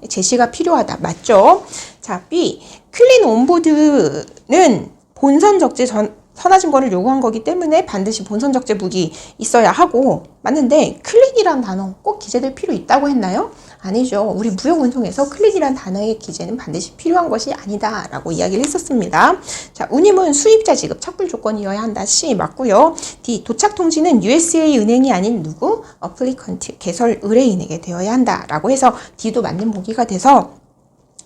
제시가 필요하다. 맞죠? 자, B. 클린 온보드는 본선 적재 선화증권을 요구한 거기 때문에 반드시 본선 적재북이 있어야 하고 맞는데 클린이란 단어 꼭 기재될 필요 있다고 했나요? 아니죠. 우리 무역운송에서 클린이란 단어의 기재는 반드시 필요한 것이 아니다 라고 이야기를 했었습니다. 자, 운임은 수입자 지급 착불 조건이어야 한다. C 맞고요. D. 도착 통지는 USA 은행이 아닌 누구? 어플리컨트 개설 의뢰인에게 되어야 한다 라고 해서 D도 맞는 보기가 돼서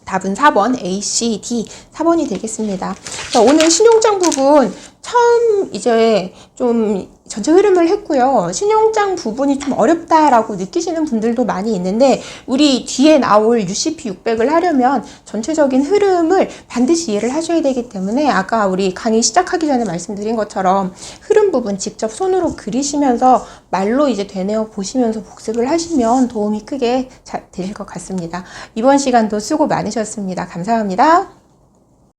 답은 4번 A, C, D 4번이 되겠습니다. 자, 오늘 신용장 부분 처음 이제 좀 전체 흐름을 했고요. 신용장 부분이 좀 어렵다라고 느끼시는 분들도 많이 있는데 우리 뒤에 나올 UCP 600을 하려면 전체적인 흐름을 반드시 이해를 하셔야 되기 때문에 아까 우리 강의 시작하기 전에 말씀드린 것처럼 흐름 부분 직접 손으로 그리시면서 말로 이제 되뇌어 보시면서 복습을 하시면 도움이 크게 잘 되실 것 같습니다. 이번 시간도 수고 많으셨습니다. 감사합니다.